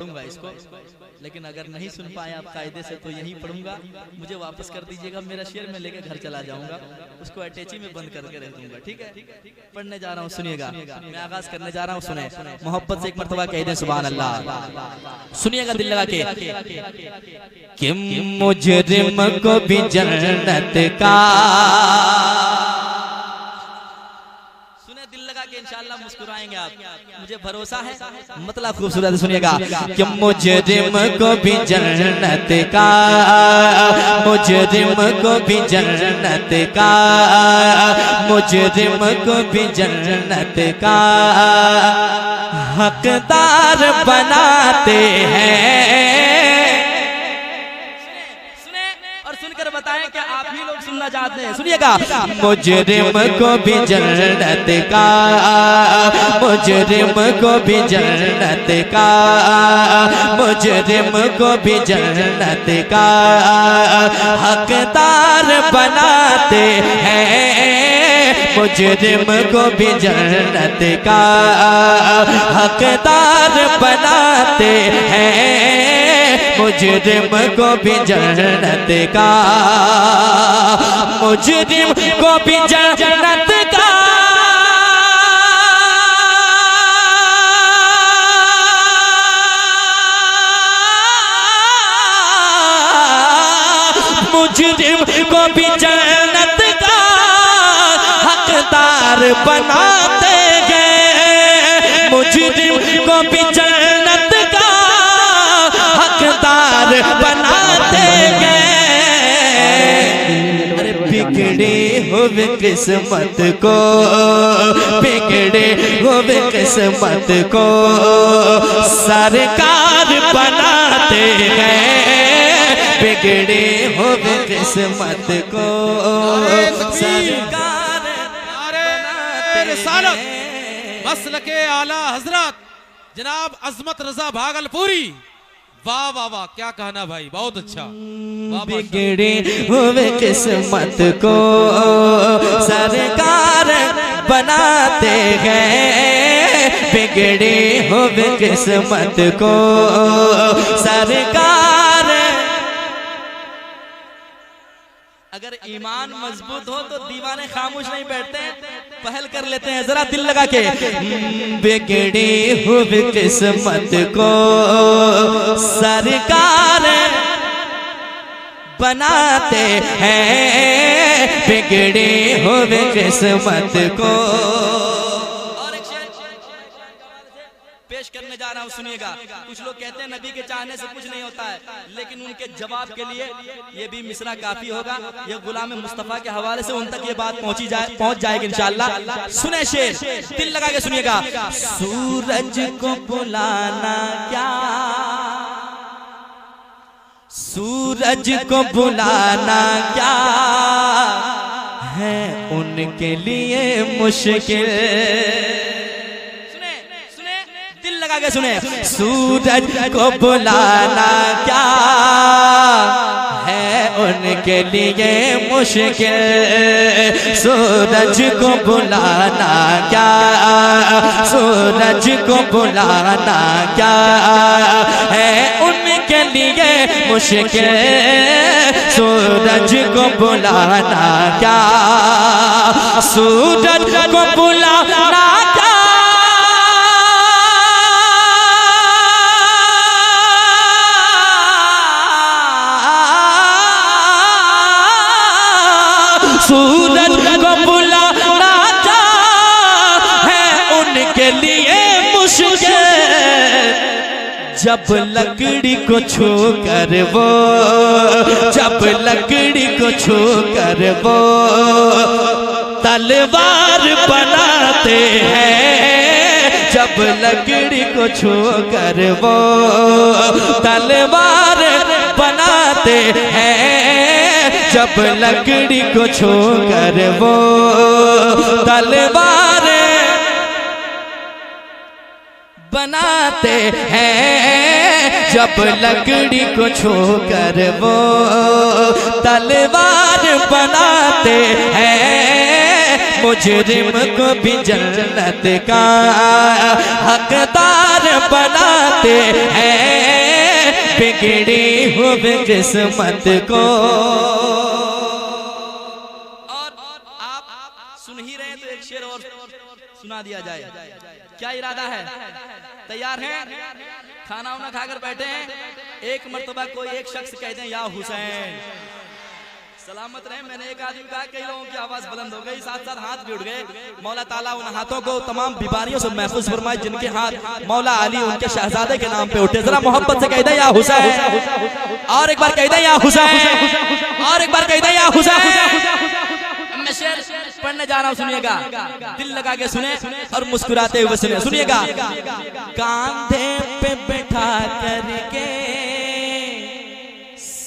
पढ़ूंगा इसको, लेकिन अगर नहीं सुन पाए आप कायदे से तो यही पढ़ूंगा, मुझे वापस कर दीजिएगा। मेरा शेर में लेकर घर चला जाऊंगा, उसको अटैची में बंद करके रख दूंगा। ठीक है, पढ़ने जा रहा हूँ, सुनिएगा। मैं आगाज करने जा रहा हूँ, सुने मोहब्बत से एक मर्तबा कह दें सुभान अल्लाह। सुनिएगा दिल लगा के। कि मुजरिम को भी जन्नत का, दिल लगा के इंशाअल्लाह मुस्कुराएंगे आप, मुझे भरोसा है। मतलब खूबसूरत सुनिएगा। कि मुजरिम को भी जन्नत का, मुजरिम को भी जन्नत का, मुजरिम को भी जन्नत का हकदार बनाते हैं। बताएं कि आप ही लोग सुनना चाहते हैं, सुनिएगा। मुजरिम को भी जन्नत का, मुजरिम को भी जन्नत का, मुजरिम को भी जन्नत का हकदार बनाते हैं। मुजरिम को भी जन्नत का हकदार बनाते हैं। मुजरिम को भी जन्नत का, मुजरिम को भी जन्नत का, मुजरिम को भी जन्नत का हकदार बनाते गए। मुजरिम को भी जन्नत का हकदार बनाते गए। अरे बिगड़े हुए किस्मत को, बिगड़े हुए किस्मत को सरकार बनाते हैं। बिगड़े हुए किस्मत को सरकार बनाते हैं। मसल के आला हजरत जनाब अजमत रजा भागलपुरी, वाह वाह वाह, क्या कहना भाई, बहुत अच्छा। बिगड़े हुए किस्मत को सरकार बनाते हैं। बिगड़े हुए किस्मत को सरकार। अगर ईमान मजबूत हो तो दीवाने खामोश नहीं बैठते, पहल कर लेते हैं। जरा दिल लगा के। बिगड़ी हुई किस्मत को सरकार बनाते हैं। बिगड़ी हुई किस्मत को पेश करने जा रहा हूँ, सुनिएगा। कुछ लोग कहते हैं नबी के चाहने से कुछ नहीं होता है, लेकिन उनके जवाब के लिए ये भी मिसरा काफी होगा। ये गुलाम मुस्तफा के हवाले से उन तक ये बात पहुंच जाएगी इंशाअल्लाह। सुने शेर, दिल लगा के सुनिएगा। सूरज को बुलाना क्या, सूरज को बुलाना क्या है उनके लिए मुश्किल। लगा के सुने। सूरज को बुलाना क्या है उनके लिए मुश्किल। सूरज को बुलाना क्या, सूरज को बुलाना क्या है उनके लिए मुश्किल। सूरज को बुलाना क्या, सूरज को बुलाना क्या, सूरज को बुलाना क्या है उनके लिए मुश्किल। जब लकड़ी को छू कर वो, जब लकड़ी को छू कर वो तलवार बनाते हैं। जब लकड़ी को छू कर वो तलवार बनाते हैं। जब लकड़ी को छू कर वो तलवार बनाते हैं। जब लकड़ी को छू कर वो तलवार बनाते हैं। मुजरिम को भी जन्नत का हकदार बनाते हैं बिगड़ी हुई किस्मत को। और आप सुन ही रहे तो एक शेर और सुना दिया जाए। क्या इरादा है? तैयार हैं? खाना वाना खाकर बैठे हैं, एक मर्तबा कोई एक शख्स कह दे या हुसैन। सलामत रहे। मैंने एक आदमी कहा, कई लोगों की आवाज बुलंद हो गई, साथ साथ हाथ भी उठ गए। मौला ताला उन हाथों को तमाम बीमारियों से महफूज फरमाए जिनके हाथ मौला अली उनके शहजादे के नाम पे उठे। जरा मोहब्बत से कह दे या हुसैन। और एक बार कह दे या हुसैन। और एक बार कह दे या हुसैन। मैं शेर पढ़ने जा रहा हूँ, सुनिएगा, दिल लगा के सुने और मुस्कुराते हुए सुने। सुनिएगा। कांधे पे बैठा करके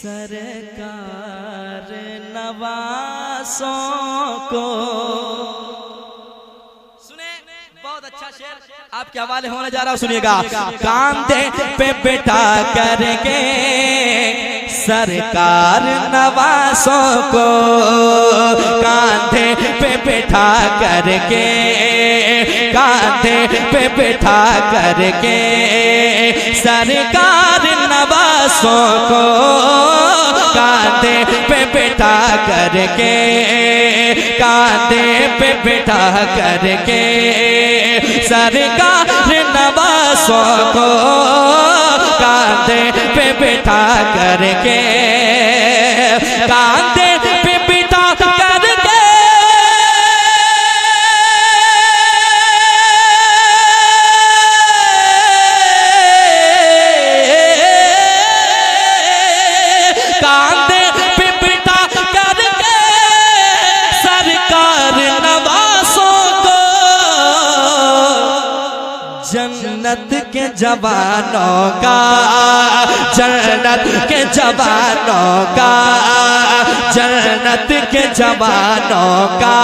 सरकार नवासों को। सुने, बहुत अच्छा शेर आपके हवाले होने जा रहा हूँ, सुनिएगा। कांधे पे बैठा करके सरकार नवासों को, कांधे पे बैठा करके, कांधे पे बैठा करके सरकार नवासों को, कांधे पे बैठा करके, कांधे पे बैठा करके सरकार नवासों को, कांधे पे बैठा करके, कांधे पे बैठा करके कांधे पे बैठा करके सरकार नवासों को, जन्नत के जवानों का, जन्नत के जवानों का, जन्नत के जवानों का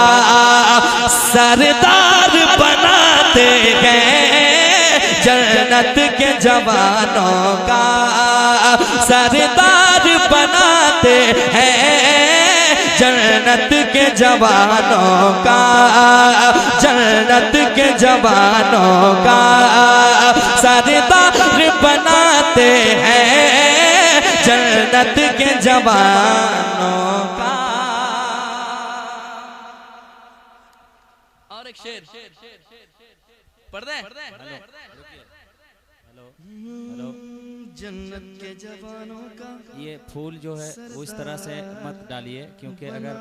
सरदार बनाते हैं, जन्नत के जवानों का सरदार बनाते हैं, जन्नत के जवानों का, जन्नत के जवानों का सरदार बनाते हैं, जन्नत के जवानों का। और एक शेर पढ़ दे। जन्नत के जवानों का। ये फूल जो है वो इस तरह से मत डालिए, क्योंकि अगर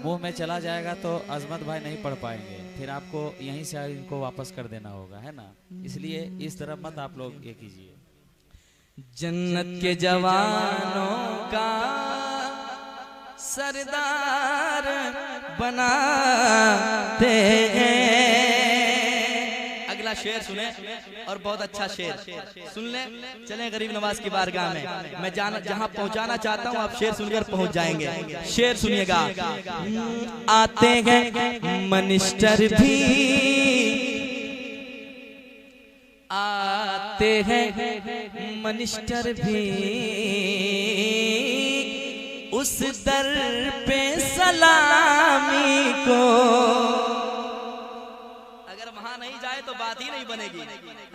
मुंह में चला जाएगा तो अजमत भाई नहीं पढ़ पाएंगे, फिर आपको यहीं से इनको वापस कर देना होगा, है ना। इसलिए इस तरह मत आप लोग ये कीजिए। जन्नत के जवानों का सरदार बनाते हैं। अगला शेर सुने, और बहुत अच्छा शेर सुन ले। चलें गरीब नवाज की बारगाह में। मैं जहां पहुंचाना चाहता हूं आप शेर सुनकर पहुंच जाएंगे। शेर सुनिएगा। आते हैं मिनिस्टर भी, आते हैं मिनिस्टर भी, उस दर पे सलामी को। अगर वहां नहीं जाए तो बात ही नहीं बनेगी,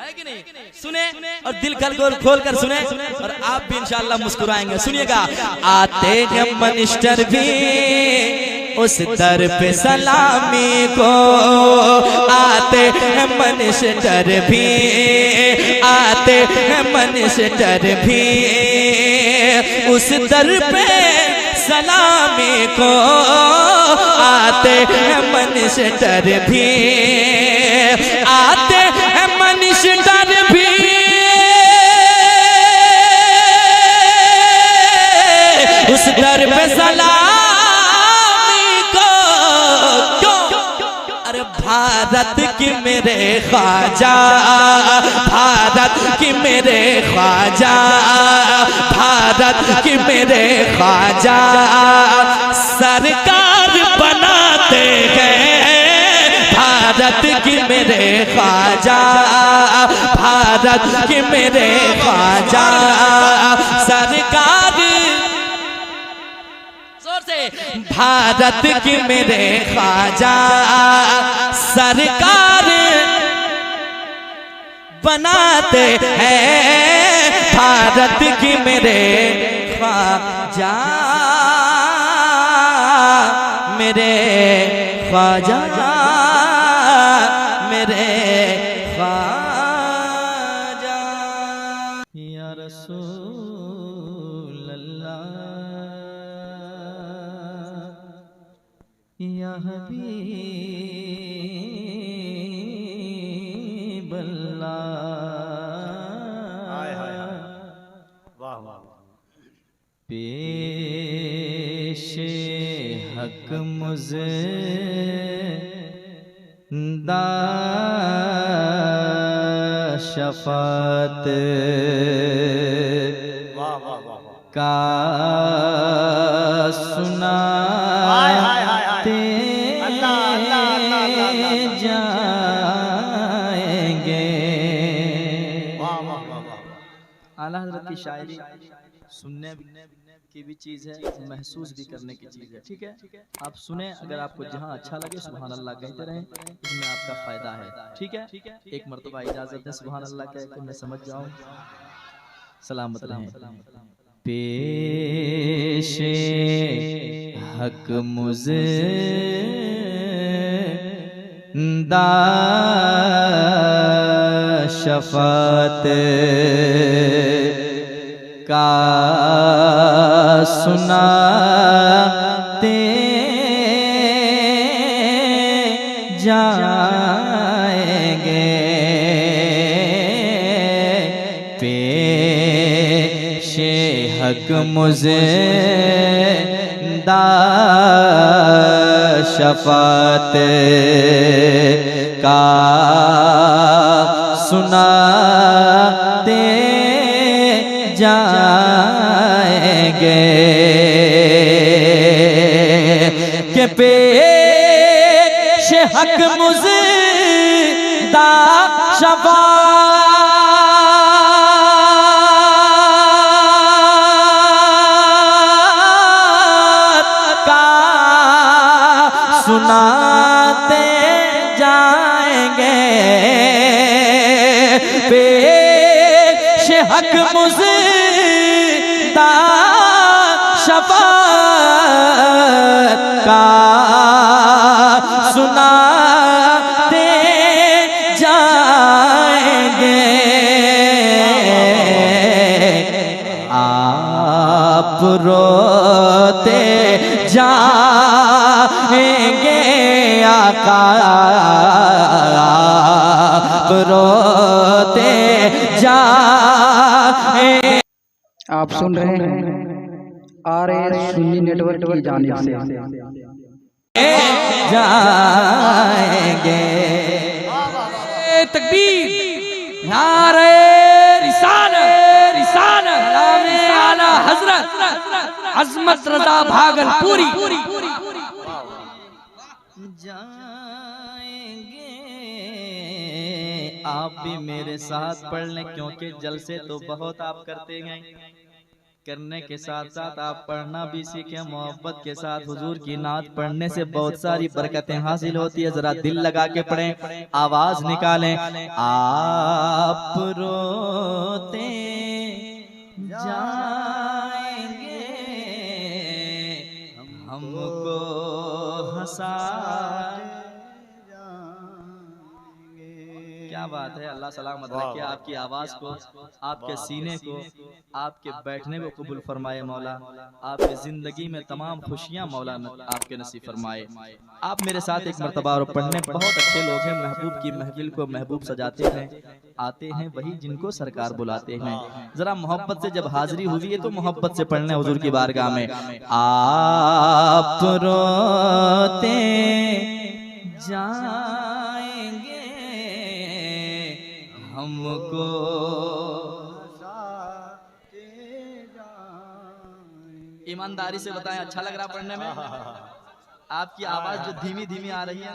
है कि नहीं? सुने और दिल खोल कर सुने, और आप भी इंशाअल्लाह मुस्कुराएंगे। सुनिएगा। आते हैं मिनिस्टर भी उस दर पे सलामी को, आते हैं मिनिस्टर भी, आते हैं मिनिस्टर भी उस दर पे सलामी को, आते हैं मिनिस्टर भी, आते हैं मिनिस्टर भी उस दर पे सलामी को। क्यों? अरे भारत की मेरे ख्वाजा, भारत की मेरे ख्वाजा, भारत की मेरे ख्वाजा सरकार बनाते हैं, भारत की मेरे ख्वाजा, भारत की मेरे ख्वाजा सरकार। जोर से। भारत की मेरे ख्वाजा सरकार बनाते हैं, भारत की मेरे ख्वाजा मेरे ख्वाजा मेरे ख्वाजा। या रसूल अल्लाह या हबीब अल्लाह, पेशे हक मुझे दा शफात का सुनाते जाएंगे। आला हज़रत की शायरी सुनने की भी चीज़ है, महसूस भी करने की चीज़ है। ठीक है, आप सुने, अगर आपको जहाँ अच्छा लगे सुभान अल्लाह कहते रहें, इसमें आपका फ़ायदा है। ठीक है, एक मरतबा इजाज़त दें सुभान अल्लाह कह के मैं समझ जाऊँ। सलामत रहें। पेशे हक मुझे दा शफात का सुनाते जाएंगे। पेशे हक मुझे दा शफात का सुनाते जाएंगे के पेश हक मुझे दा शफात का सुनाते जाएंगे। पेश हक मुझे शफात का सुनाते जाएंगे। आप रोते जाएंगे आका, आप रोते जाएंगे। आप सुन रहे हैं RS सुन्नी नेटवर्क की जानिब से जाएंगे। तकबीर, नारे रिसालत, सलामे आला हजरत अजमत रजा भागलपुरी। जाएंगे आप भी मेरे साथ पढ़ लें, क्योंकि जलसे तो बहुत आप करते हैं, करने के साथ साथ आप पढ़ना भी सीखें। मोहब्बत के साथ हुजूर की नात पढ़ने से बहुत सारी बरकतें हासिल होती है। जरा दिल लगा के पढ़ें, आवाज निकालें। आप रोते जाएंगे, हमको हंसा। क्या बात है, अल्लाह सलामत रखे आपकी आवाज को, आपके सीने को, आपके बैठने को कबूल फरमाए मौला। आपकी जिंदगी में तमाम खुशियां मौला आपके नसीब फरमाए। आप मेरे साथ एक मरतबा और पढ़ने, बहुत अच्छे लोग हैं, महबूब की महफिल को महबूब सजाते हैं, आते हैं वही जिनको सरकार बुलाते हैं। जरा मोहब्बत से जब हाजिरी हुई है तो मोहब्बत से पढ़ने हुजूर की बारगाह में। आप रोते जाएंगे, हमको ईमानदारी से बताएं, अच्छा लग रहा पढ़ने में? आपकी आवाज जो धीमी धीमी आ रही है,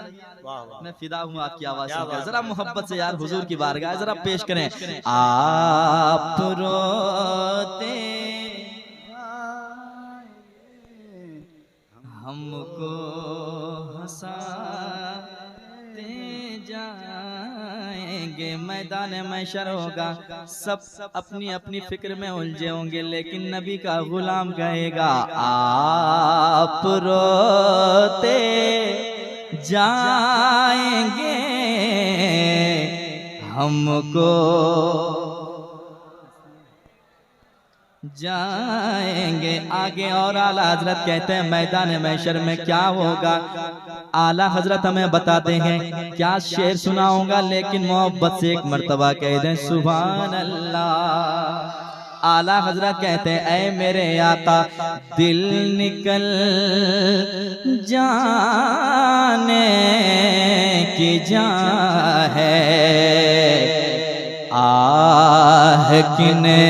मैं फिदा हूँ आपकी आवाज सुनकर। जरा मोहब्बत से यार हुजूर की बारगाह जरा पेश करें। आप रोते हम मैदान महशर होगा, सब अपनी अपनी फिक्र में उलझे होंगे, लेकिन नबी का गुलाम कहेगा आप रोते जाएंगे हमको जाएंगे। आगे और आला हजरत कहते हैं मैदान महशर में क्या होगा, आला हजरत हमें बताते हैं। क्या शेर सुनाऊंगा, लेकिन मोहब्बत से एक मर्तबा कह दें सुभान अल्लाह। आला हजरत कहते हैं ऐ मेरे आका दिल निकल जाने की जा है, आह किने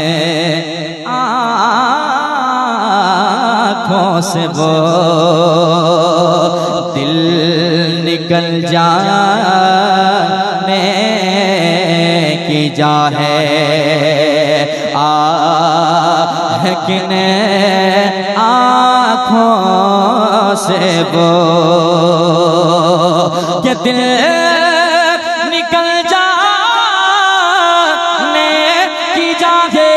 आँखों से वो दिल निकल जाने की जा है, आह किने आँखों से वो ये दिल निकल जाने की जा है।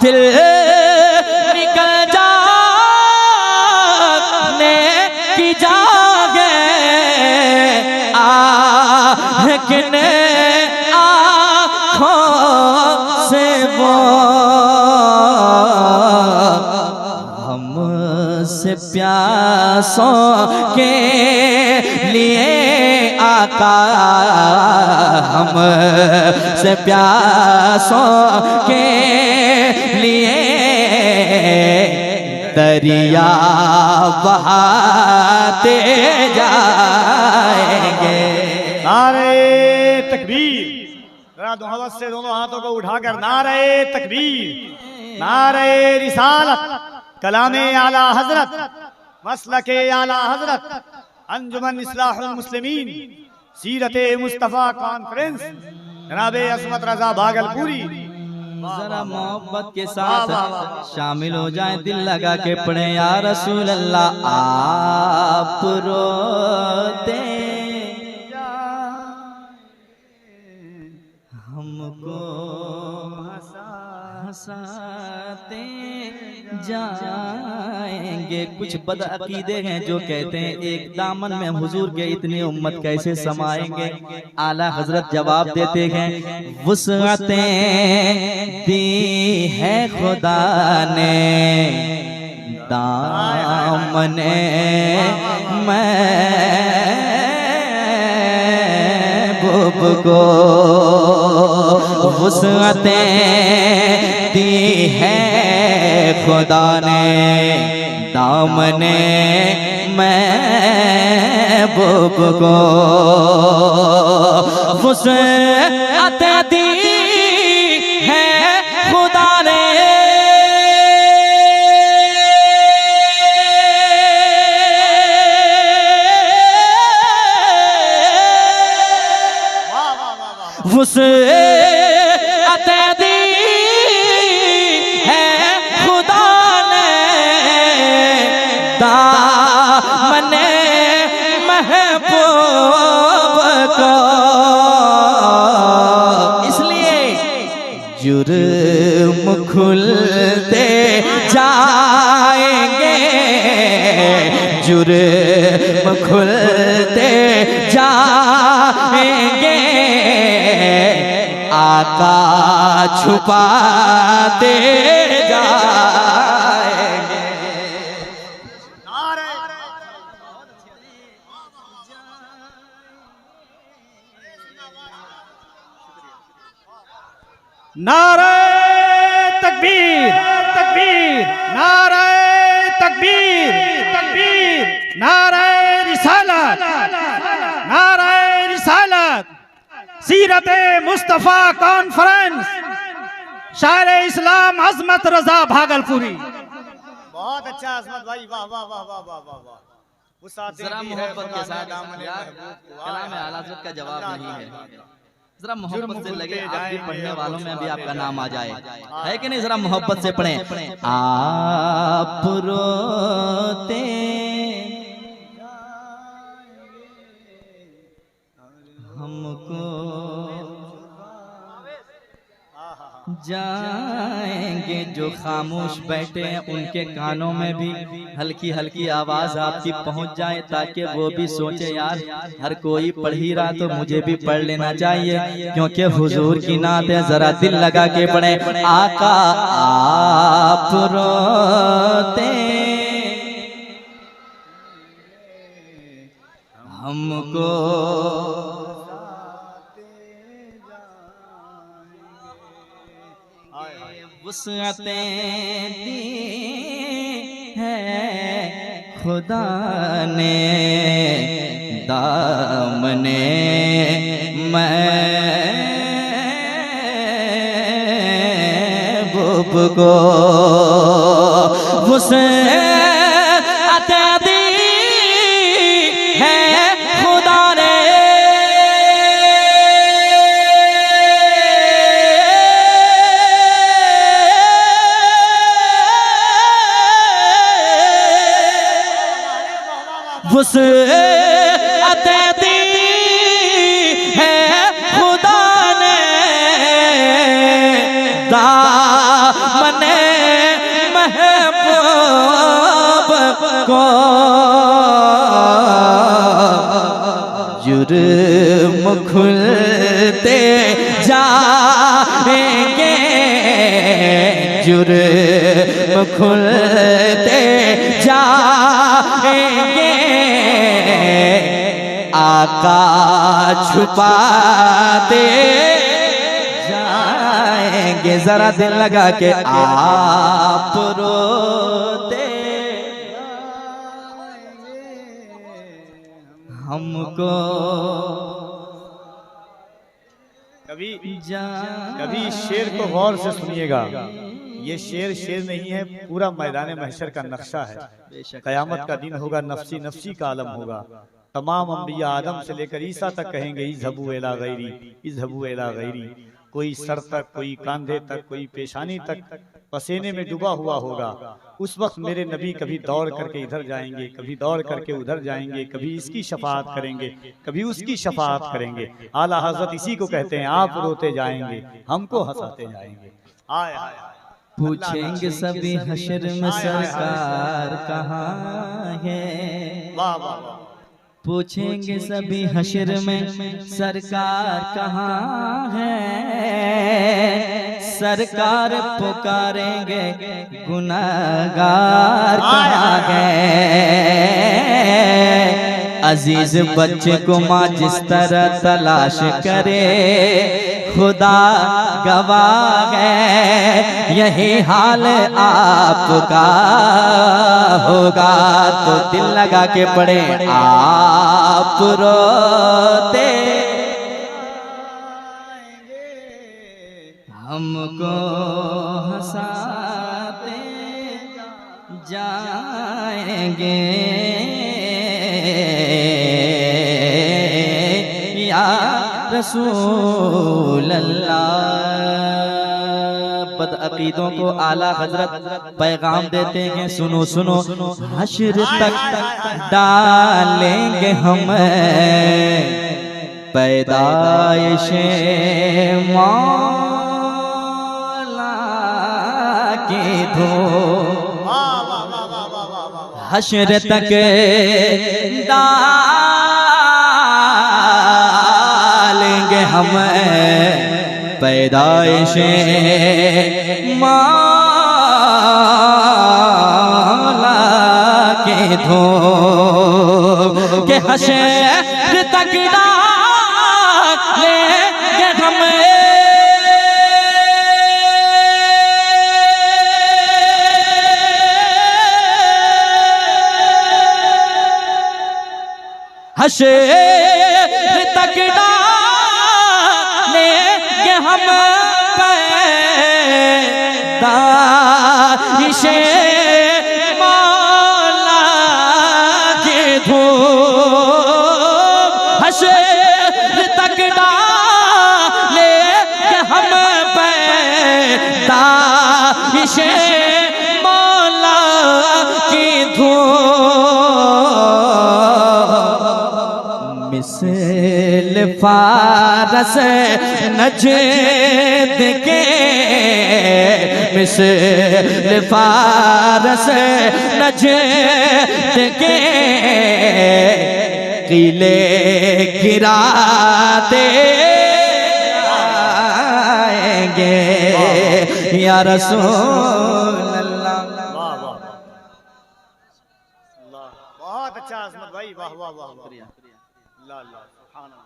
दिल निकल जाने की जागे लेकिन आँखों से वो हमसे प्यासों के लिए आका, हमसे प्यासों के लिए दरिया बहाते जाएंगे। नारे तकबीर, जरा हवस से दोनों हाथों को उठाकर नारे तकबीर, नारे रिसालत, कलामे आला हजरत, मसलके आला हजरत, अंजुमन इस्लाहुल मुस्लिमीन, सीरते मुस्तफा कॉन्फ्रेंस, जनाबे असमत रजा भागलपुरी। जरा मोहब्बत के साथ शामिल हो जाए, दिल लगा के पढ़े या रसूल अल्लाह आप रोते हमको हंसाते जाएंगे। कुछ बदअकीदे हैं जो कहते हैं एक दामन में हुजूर के इतनी उम्मत कैसे समाएंगे। आला हजरत जवाब देते हैं वुसअतें दी है खुदा ने दामने महबूब को, वुसअतें दी है खुदा ने दामने महबूब को, वुसअतें दी है खुदा ने वुसअतें दी है खुदा ने दामने महबूब को। इसलिए जुर्म खुलते जाएंगे, जुर्म खुलते जाएंगे, आका छुपाते जाएंगे। नारे तकबीर, तकबीर, नारे तकबीर, तकबीर, नारे रिसालत, नारे रिसालत, सीरते मुस्तफा कॉन्फ्रेंस, शायर इस्लाम अजमत रजा भागलपुरी। बहुत अच्छा अजमत भाई, वाह वाह वाह वाह वाह वाह वाह। जरा मोहब्बत के साथ कलाम आला हज़रत का जवाब नहीं है। जरा मोहब्बत से लगे, आप भी पढ़ने वालों में भी आपका नाम आ जाए, है कि नहीं? जरा मोहब्बत से पढ़ें। आप रोते हमको जाएंगे, जो खामोश बैठे हैं उनके कानों में भी हल्की हल्की आवाज आपकी पहुंच जाए, ताकि वो भी सोचे यार हर कोई पढ़ ही रहा तो मुझे भी पढ़ लेना चाहिए, क्योंकि हुजूर की नात है। जरा दिल लगा के पढ़े। आका आप रोते हमको वुसअतें दी है खुदा ने, दामने महबूब को वुसअतें दी है खुदा ने, वुसअतें दी है खुदा ने, दामने महबूब को जुर्म खुलते जाएंगे, जुर्म खुलते जाएंगे, आका छुपाते जाएंगे। जरा दिल लगा के आप रोते हमको कभी शेर को गौर से सुनिएगा। ये शेर नहीं है, पूरा मैदान महशर का नक्शा है। कयामत का दिन होगा, नफ्सी नफ्सी का आलम होगा। तमाम अंबिया आदम से लेकर ईसा तक कहेंगे इज़हबू इला गैरी, इज़हबू इला गैरी। कोई सर तक, कोई कांधे तक, कोई पेशानी तक पसीने में डूबा हुआ होगा। उस वक्त मेरे नबी कभी दौड़ करके इधर जाएंगे, कभी दौड़ करके उधर जाएंगे, कभी इसकी शफाअत करेंगे, कभी उसकी शफाअत करेंगे। आला हजरत इसी को कहते हैं आप रोते जाएंगे हमको हंसाते जाएंगे। आए पूछेंगे सभी हशर में सरकार कहाँ है, वाह वाह, पूछेंगे सभी हशर में सरकार कहाँ है, सरकार पुकारेंगे गुनाहगार कहाँ गए। अजीज बच्चे को माँ जिस तरह तलाश करे खुदा गवाह है, यही हाल आपका होगा। तो दिल लगा के पढ़े आप रोते हमको हंसाते जाएंगे, या रसूल अल्लाह। बदअकीदों को आला हजरत पैगाम देते हैं, सुनो सुनो, हश्र तक डालेंगे हम पैदाइशे मौला की धूम, हश्र तक डालेंगे हम पैदाइशे मौला के धूम के हश्र तक डालेंगे हम हश्र तक डालेंगे हम पैदाइशे मौला की धूम, हश्र तक डालेंगे फारस नजद के, मिसल फारस नजद के किले गिरा दे आएंगे या रसूल अल्लाह। बहुत अच्छा अज़मत भाई, वाह वाह वाह, शुक्रिया। अल्लाह अल्लाह, सुभान अल्लाह।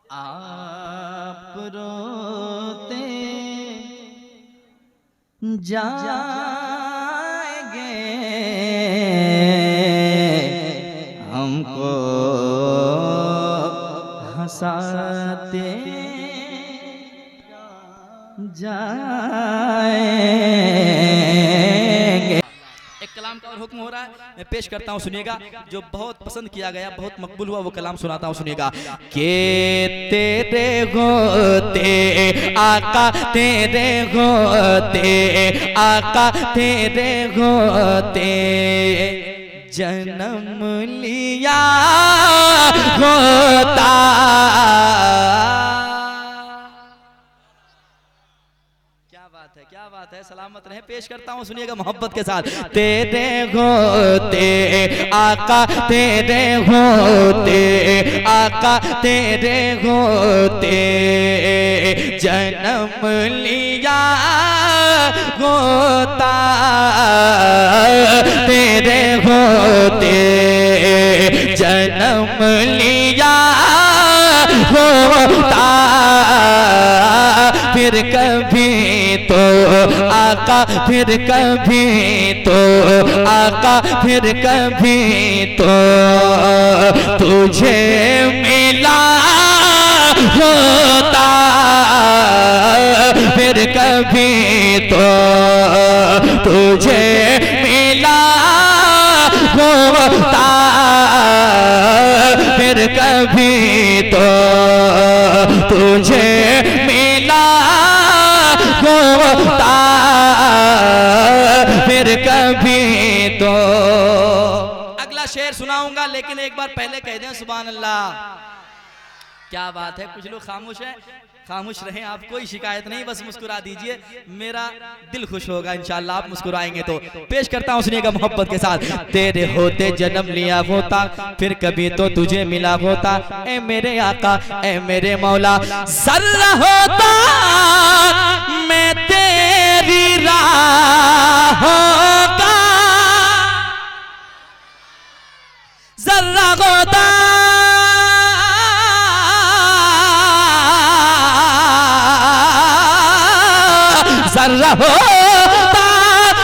आप रोते जाएंगे हमको हंसाते जाएंगे। एक कलाम का और हुक्म हो रहा है, मैं पेश करता हूँ, सुनिएगा। जो बहुत पसंद किया गया, बहुत मकबूल हुआ, वो कलाम सुनाता हूँ, सुनिएगा। के तेरे होते आका, तेरे होते आका, तेरे होते जन्म लिया होता। क्या बात है, सलामत रहे। पेश करता हूँ, सुनिएगा मोहब्बत के साथ। तेरे होते आका, तेरे होते आका, तेरे होते जन्म लिया होता। तेरे होते जन्म लिया होता। फिर कभी तो आका, फिर कभी तो आका, फिर कभी तो तुझे मिला होता। फिर कभी तो तुझे मिला होता। फिर कभी तो तुझे मिला होता। फिर कभी तो। अगला शेर सुनाऊंगा, लेकिन एक बार पहले कह दें सुभान अल्लाह। क्या बात है, कुछ लोग खामोश हैं, खामोश रहें, आप कोई शिकायत नहीं, बस मुस्कुरा दीजिए, मेरा दिल खुश होगा इंशाअल्लाह आप मुस्कुराएंगे तो। पेश करता हूँ, सुनिएगा मोहब्बत के साथ। तेरे होते जन्म लिया होता, फिर कभी तो तुझे मिला होता। ए मेरे आका, ए मेरे मौला, जर्रा होता मैं तेरी राहों का, जर्रा होता जर्रा होता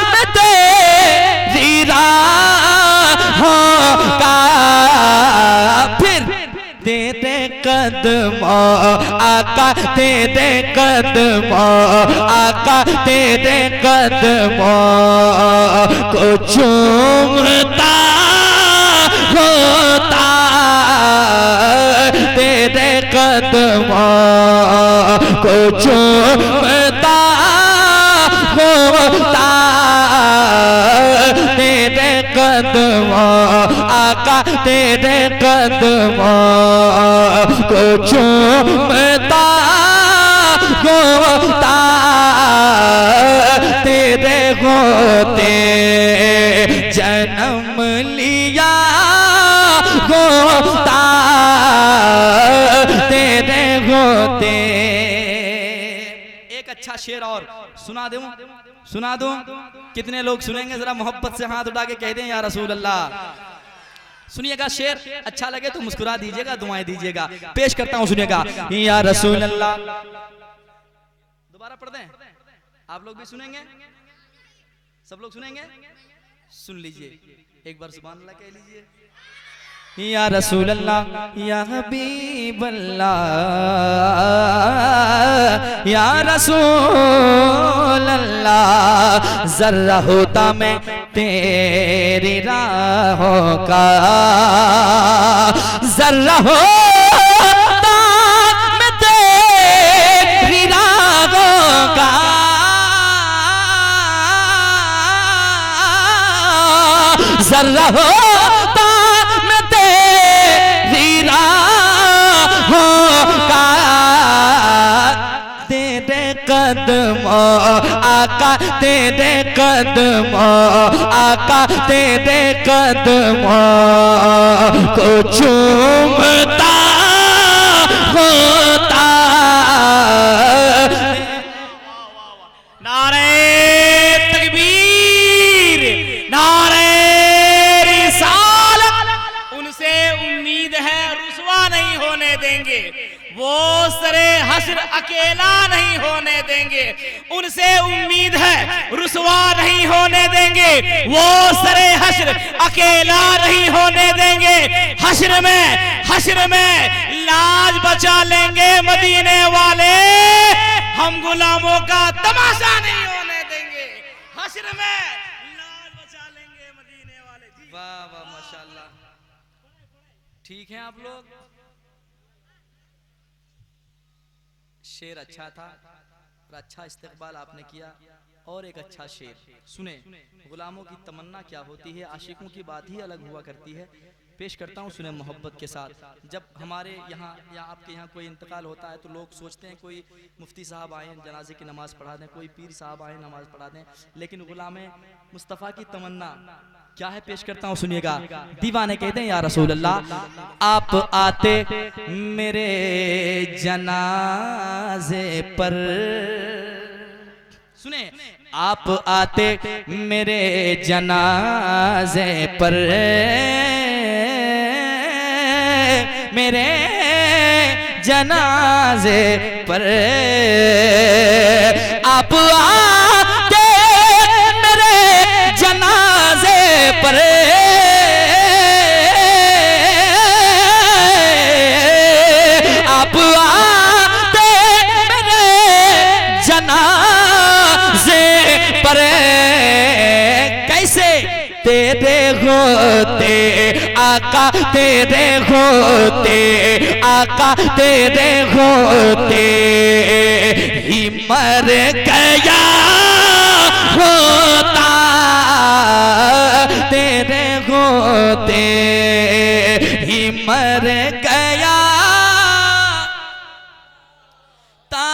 मैं तेरी राहों का। फिर तेरे कदमों आका, तेरे कदमों आका, तेरे कदमों को चूमता होता। तेरे कदमों को चूमता होता। तेरे कदमों आका, तेरे कदमों को चूमता होता। तेरे होते जन्म लिया होता। तेरे होते। एक अच्छा शेर और सुना दूं, सुना दूं? कितने लोग सुनेंगे? जरा मोहब्बत से हाथ उठा के कह दें या रसूल अल्लाह। सुनिएगा, शेर अच्छा लगे तो मुस्कुरा दीजिएगा, दुआएं दीजिएगा। पेश करता हूं, सुनिएगा। या रसूल अल्लाह। दोबारा पढ़ दें, आप लोग भी सुनेंगे, सब लोग सुनेंगे? सुन लीजिए, एक बार सुभान अल्लाह कह लीजिए। या रसूल अल्लाह, या हबीब अल्लाह, या रसूल अल्लाह, जर्रा होता मैं तेरी राहों का, जर्रा होता मैं तेरी जर्रा होता मैं तेरी राहों का, तेरे कदमों आका, तेरे कदमों आका, तेरे कदमों को चूमता होता। नारे तकबीर, नारे रिसालत। उनसे उम्मीद है रुसवा नहीं होने देंगे, वो सरे हश्र अकेला नहीं होने देंगे। उनसे उम्मीद है रुसवा नहीं होने देंगे, वो सरे हश्र अकेला नहीं होने देंगे। हश्र में लाज बचा लेंगे मदीने वाले, हम गुलामों का तमाशा नहीं होने देंगे। हश्र में लाज बचा लेंगे मदीने वाले। वाह वाह माशाल्लाह, ठीक है आप लोग। शेर अच्छा था और अच्छा इस्तेकबाल आपने किया। और एक अच्छा शेर सुने, गुलामों की तमन्ना क्या होती है, आशिकों की बात ही अलग हुआ करती है। पेश करता हूँ सुने मोहब्बत के साथ। जब हमारे यहाँ या आपके यहाँ कोई इंतकाल होता है तो लोग सोचते हैं कोई मुफ्ती साहब आए जनाजे की नमाज़ पढ़ा दें, कोई पीर साहब आए नमाज़ पढ़ा दें, लेकिन गुलाम मुस्तफ़ा की तमन्ना क्या है, पेश करता हूँ सुनिएगा। दीवाने कहते हैं या रसूल अल्लाह, आप आते मेरे जनाजे पर, सुने, आप आते मेरे जनाजे पर, मेरे जनाजे पर आप आते मेरे जनाजे पर, आप आते मेरे जनाजे पर, कैसे तेरे होते आका, तेरे होते आका, तेरे होते ही मर गया होता, तेरे होते ही मर गया ता,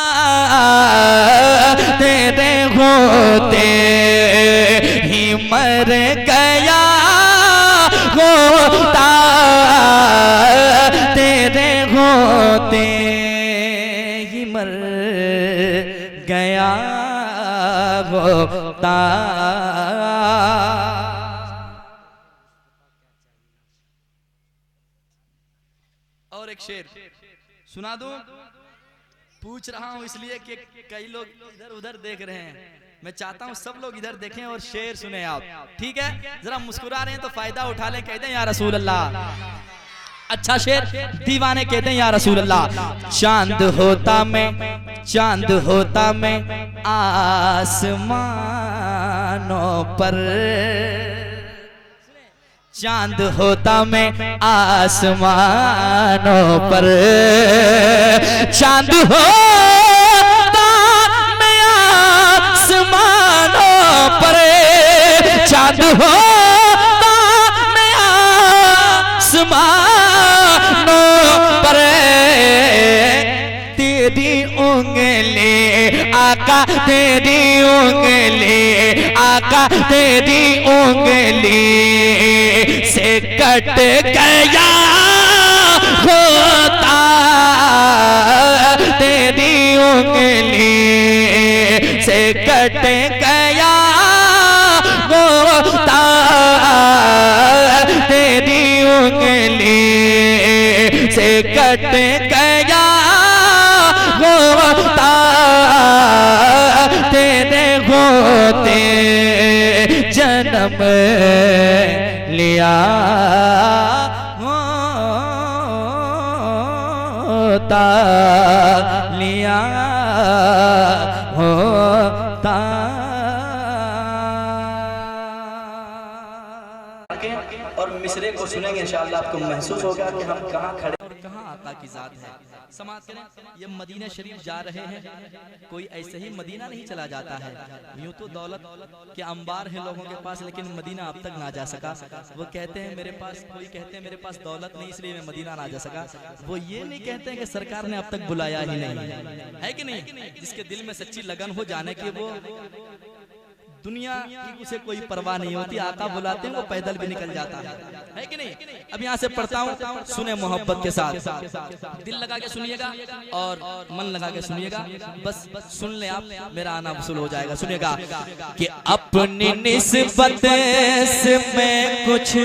तेरे होते ही मर गया होता, तेरे होते ही मर गया होता। और एक शेर सुना दूं, पूछ रहा हूं इसलिए कि कई लोग इधर उधर देख रहे हैं, मैं चाहता हूं सब लोग इधर देखें और शेर सुने आप, ठीक है? जरा मुस्कुरा रहे हैं तो फायदा उठा लें, कहते हैं या रसूल अल्लाह। अच्छा शेर, दीवाने कहते हैं या रसूल अल्लाह, चांद होता मैं आसमानों पर, चांद होता मैं आसमानों पर, चांद होता मैं आसमानों पर, चांद होता मैं आसमानों पर, तेरी उंगली आका, तेरी उंगली आका, तेरी उंगली से कट गया होता, तेरी उंगली से कट गया होता, तेरी उंगली से कट गया होता, तेरे होते जन्म लिया होता, लिया होता। और मिसरे को सुनेंगे इंशाअल्लाह आपको महसूस होगा कि हम कहाँ खड़े कहाँ आका की जात है। समाज करें, ये मदीना शरीफ जा रहे हैं, कोई ऐसे ही मदीना नहीं चला जाता है। यूं तो दौलत के अंबार हैं लोगों के पास, लेकिन मदीना अब तक ना जा सका। वो कहते हैं मेरे पास, कोई कहते हैं मेरे पास दौलत नहीं इसलिए मैं मदीना ना जा सका। वो ये नहीं कहते हैं कि सरकार ने अब तक बुलाया ही नहीं, है कि नहीं। जिसके दिल में सच्ची लगन हो जाने की, वो दुनिया की उसे कोई परवाह नहीं होती। आका बुलाते हैं वो पैदल भी निकल जाता है कि नहीं। अब यहाँ से पढ़ता हूँ, सुने मोहब्बत के साथ, दिल लगा के सुनिएगा और मन लगा के सुनिएगा। बस सुन ले आप, मेरा आना वसूल हो जाएगा। सुनिएगा कि अपनी निस्बत से मैं कुछ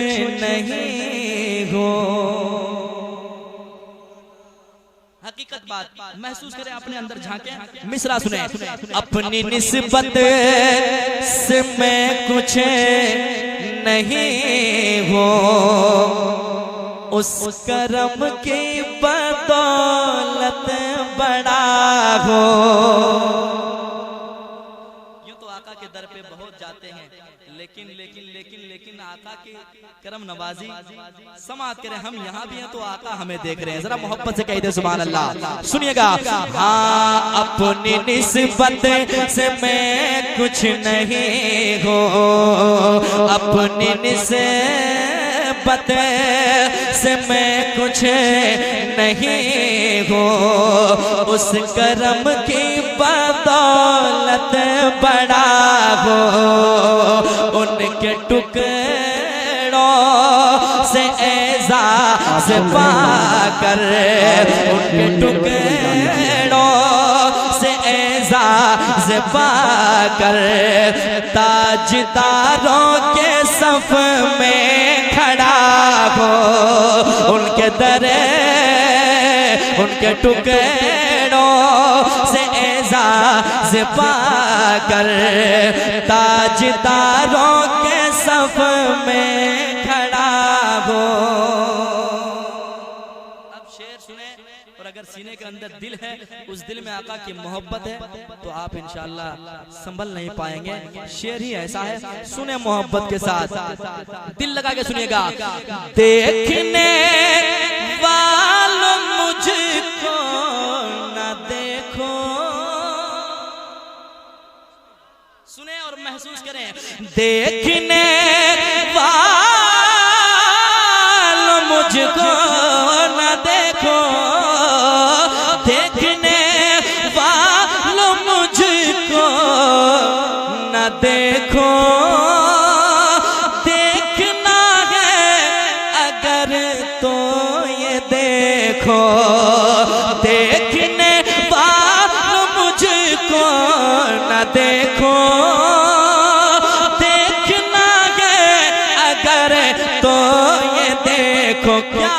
नहीं हूँ, हकीकत बात महसूस करें, अपने अंदर झांके। मिसरा सुने, अपनी निस्बत से मैं कुछ नहीं हूँ, उस करम की बदौलत बड़ा हो। यूं तो आका के दर पे बहुत जाते हैं, लेकिन लेकिन लेकिन लेकिन आका की करम नवाजी समात करें। हम यहाँ भी हैं तो आका हमें देख रहे हैं। जरा मोहब्बत से कह दे सुभान अल्लाह। सुनिएगा, हाँ अपनी निस्बत से मैं कुछ नहीं हूँ, अपनी निस्बत से मैं कुछ नहीं हूँ, उस करम की बदौलत बड़ा हो। उनके टुकड़ों से एजाज़ पाकर, उनके टुकड़ों से एजाज़ पाकर, ताजदारों के सफ में खड़ा हो। उनके दरे, उनके टुकड़ों से एजाज़ पाकर, ताजदारों के सफ में खड़ा हो। अब शेर सुने, और अगर सीने के अंदर दिल है, उस दिल में आका की मोहब्बत है, तो आप इंशाअल्लाह संभल नहीं पाएंगे। शेर ही ऐसा है, सुने मोहब्बत के साथ, दिल लगा के सुनिएगा। देखने वालों मुझको न देखो, सुने और महसूस करें। देखने वालों मुझको न देखो, देखने वालों मुझको न देखो, देखना है अगर तो ये देखो। देखने वालों मुझको न देखो, देखना है अगर तो ये देखो। क्या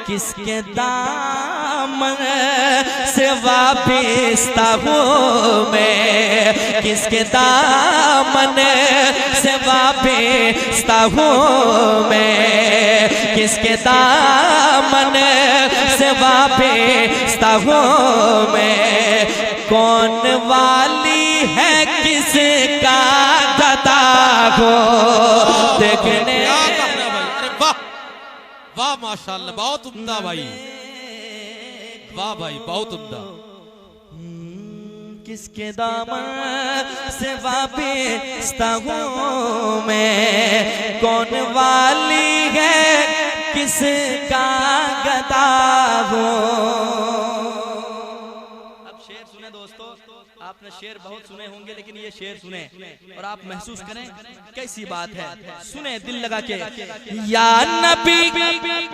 किसके दामन से वाबिस्ता हूँ मैं, किसके दामन से वाबिस्ता हूँ मैं, किसके दामन से वाबिस्ता हूँ मैं। कौन वाली है किसका गदा हो, देखने। अरे वाह वाह, माशाल्लाह, बहुत उम्दा भाई, वाह भाई, बहुत उम्दा। किसके दामन से वाबिस्ता हूँ मैं, कौन वाली है किसका गदा हो। अब शेर सुने दोस्तों, आपने शेर बहुत सुने होंगे, लेकिन ये शेर सुने और आप महसूस करें कैसी बात है। सुने दिल लगा के। या नबी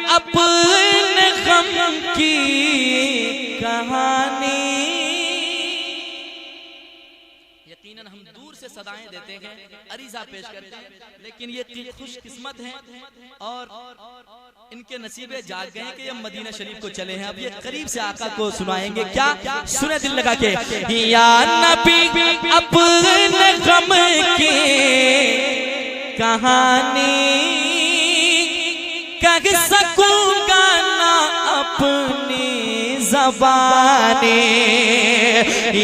अपने गम की कहानी, यकीनन हम दूर से सदाएं देते हैं, अरीजा पेश करते हैं, लेकिन ये खुशकिस्मत हैं और इनके नसीबे जाग गए कि ये मदीना शरीफ को चले हैं। अब ये करीब से आका को सुनाएंगे। क्या सुने दिल लगा के। या नबी अपने गम की कहानी, कह सकूंगा ना अपनी ज़बानी।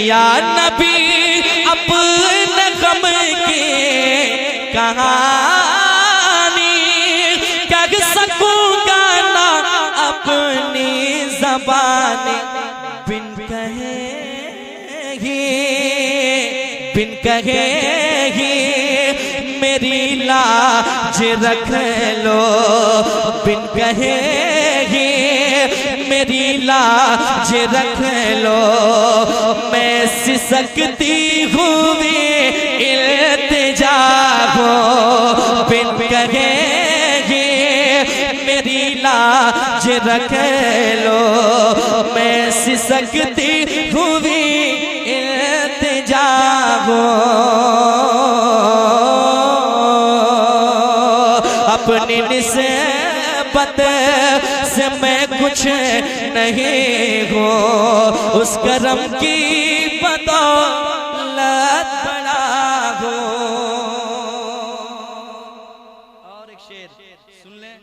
या नबी अपने गम की कहानी, कह सकूंगा ना अपनी जवानी बिन कहे ही मेरी लाज रख लो, बिन कहे ही मेरी लाज रख लो। मैं सिसकती हुई इल्तिजा हो, बिन कहे ही मेरी लाज रख लो। मैं सिसकती हुई इल्तिजा हो, अपनी निस्बत से मैं कुछ नहीं हूँ, उस करम की बदौलत बड़ा हूँ। और एक शेर सुन लें,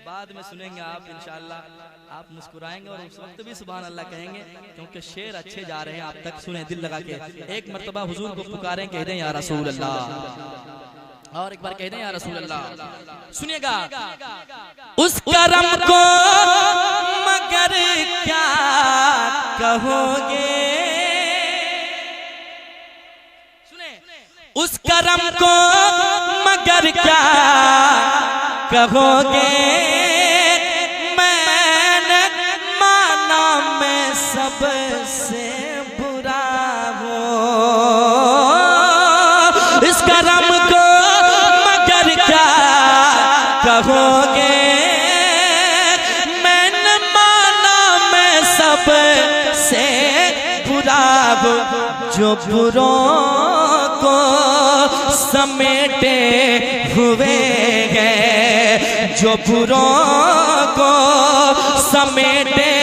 बाद में सुनेंगे आप इंशाअल्लाह, आप मुस्कुराएंगे और उस वक्त भी सुभान अल्लाह कहेंगे, क्योंकि शेर अच्छे जा रहे हैं। आप तक सुने दिल लगा के, एक मर्तबा हुजूर को पुकारें, कह दें या रसूल अल्लाह, और एक बार कह दें या रसूल अल्लाह। सुनिएगा, उस करम को मगर क्या कहोगे, सुने, उस करम को मगर क्या कहोगे। मैंने माना मैं सबसे बुरा हूँ, इस करम को मगर क्या कहोगे। मैंने माना मैं सबसे बुरा हूँ, जो बुरों को समेटे हुए हैं, जो बुरों को समेटे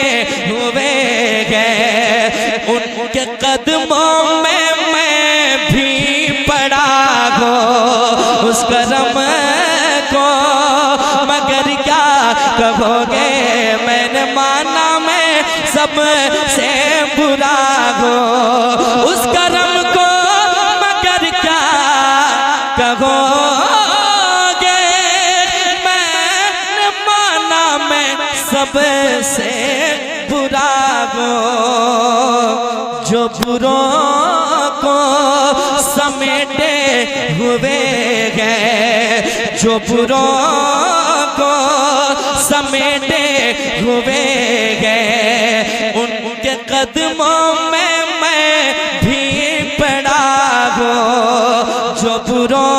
हुए हैं। उनके कदमों में मैं भी पड़ा हूँ, उस करम को मगर क्या कहोगे। मैंने माना मैं सबसे बुरा हूँ, उस करम को मगर क्या कहोगे। मैंने माना मैं सबसे बुरा हूँ, जो बुरों को समेटे हुए हैं, जो बुरों को समेटे हुए हैं। उनके कदमों में मैं भी पड़ा हूँ, जो बुरों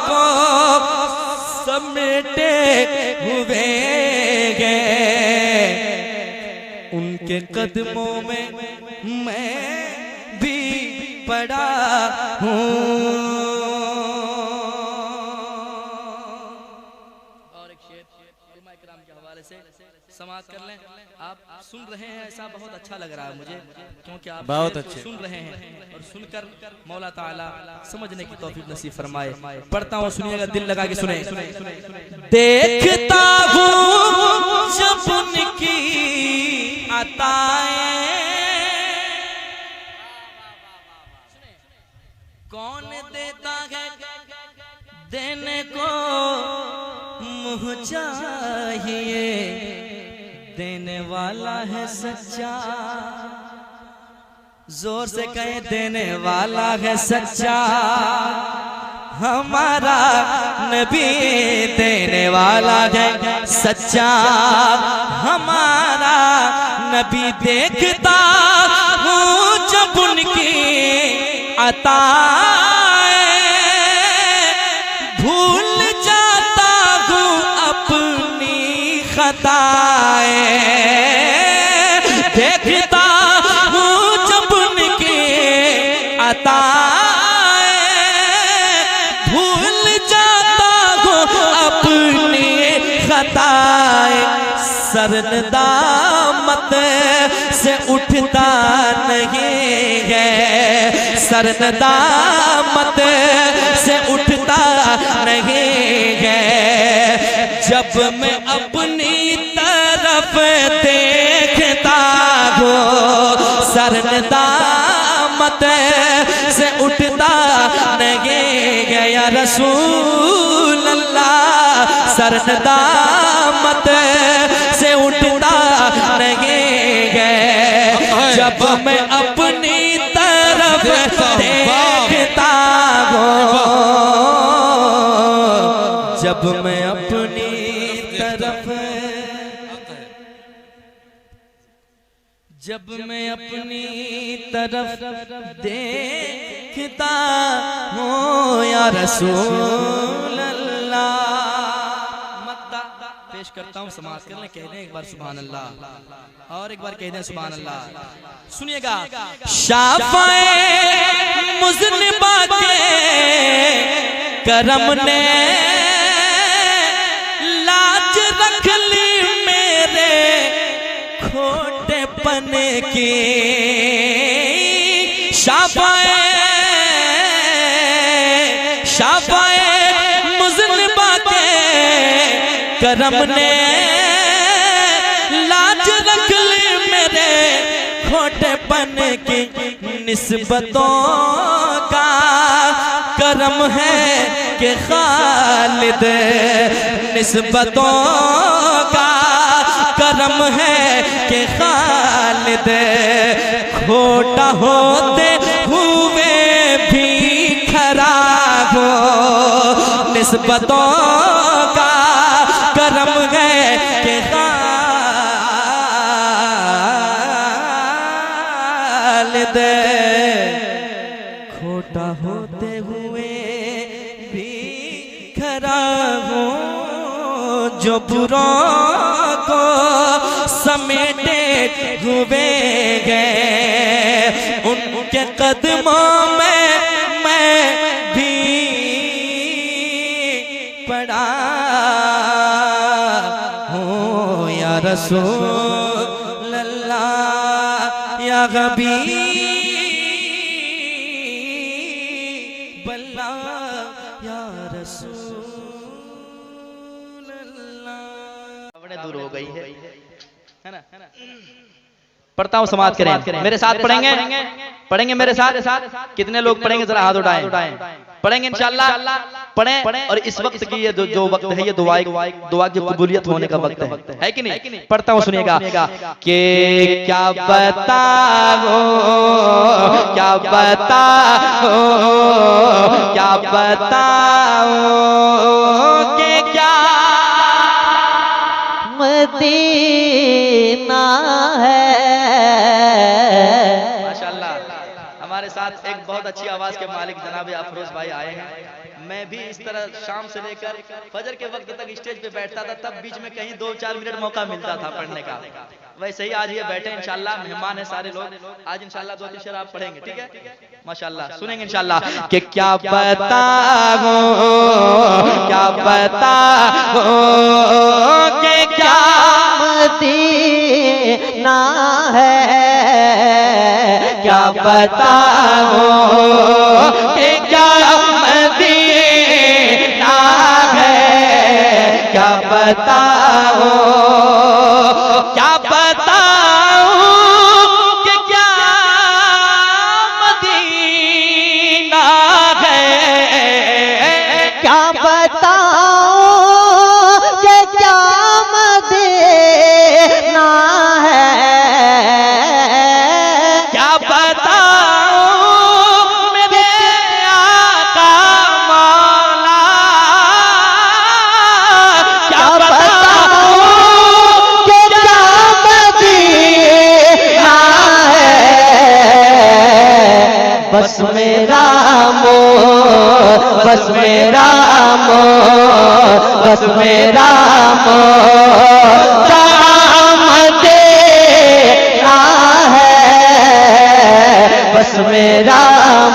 को समेटे हुए हैं। उनके कदमों में मैं भी पड़ा हूँ। समाप्त कर लें। आप सुन रहे हैं, ऐसा बहुत अच्छा लग रहा है मुझे, क्योंकि आप बहुत अच्छे सुन रहे हैं और सुनकर मौला ताला समझने की तौफीक नसीब फरमाए। पढ़ता हूँ, सुनिएगा, दिल लगा के सुने। देखता हूँ जब उनकी अताएं, कौन देता है देने को मुँह चाहिए, देने वाला है सच्चा। जोर से कहे, देने वाला है सच्चा हमारा नबी, देने वाला है सच्चा हमारा नबी। देखता हूँ जब उनकी अताएं, भूल जाता हूँ अपनी खताएं। देखता हूँ जब उनकी अताएं, भूल जाता हूँ अपनी खताएं। सरदामत से उठता नहीं है, सरदामत से उठता नहीं है। जब मैं अपनी तरफ देखता हूँ, सरदामत से उठता नहीं है। या रसूल अल्लाह, सरदामत से उठता नहीं है। मैं अपनी तरफ देखता हूँ, जब मैं अपनी तरफ, जब मैं अपनी तरफ देखता हूँ या रसूल अल्लाह। पेश करता हूँ, समाज कर लें, कह दें एक बार सुभान अल्लाह, और एक बार कह दें सुभान अल्लाह। सुनिएगा। शाफ़ाए मुज़निबा के करम ने लाज रख ली मेरे खोटेपन की। शाफ़ाए मुज़निबा के करम ने लाज रख ली मेरे खोटेपन की। निस्बतों का करम है कि खालिद, निस्बतों का करम है कि खालिद खोटा होते हुए भी खरा हो। निस्बतों का करम है कि खालिद खोटा होते हुए भी खरा हो। जो बुरों को समेटे हुए गए उनके कदमों में मैं भी पड़ा हूँ या रसूल अल्लाह या हबीब अल्लाह या रसूल अल्लाह। बड़े दूर हो गई है ना। पढ़ता हूँ, समाप्त करें। मेरे साथ पढ़ेंगे, पढ़ेंगे मेरे साथ। कितने लोग पढ़ेंगे जरा हाथ उठाएं। पढ़ेंगे इंशाअल्लाह, पढ़ें। और इस वक्त की ये जो वक्त है ये दुआ की कबूलियत होने का वक्त है कि नहीं। पढ़ता हूँ, सुनिएगा। कि क्या बताओ, क्या बताओ, क्या बताओ कि क्या मदीना है। माशाअल्लाह, हमारे साथ एक बहुत अच्छी आवाज के मालिक जनाब अफरोज भाई आए हैं। मैं भी इस तरह शाम से लेकर फजर के वक्त तक स्टेज पे बैठता था, तब बीच में कहीं 2-4 मिनट मौका मिलता था पढ़ने का। वैसे ही आज ये बैठे इंशाल्लाह, मेहमान है सारे लोग। आज इंशाल्लाह 2-3 शेर आप पढ़ेंगे, ठीक है माशाल्लाह। सुनेंगे इंशाल्लाह। कि क्या बताओ, क्या बताओ कि क्या मदीना है। क्या बताओ कि क्या मदीना है। क्या बताओ, क्या बताओ कि क्या मदीना है। क्या बताओ कि क्या मदीना है। क्या बताओ मेरे आका मौला। क्या बताओ कि क्या मदीना है। बस मेरा मोर, बस मेरा मोर, बस मेरा मोर दाम देना है। बस मेरा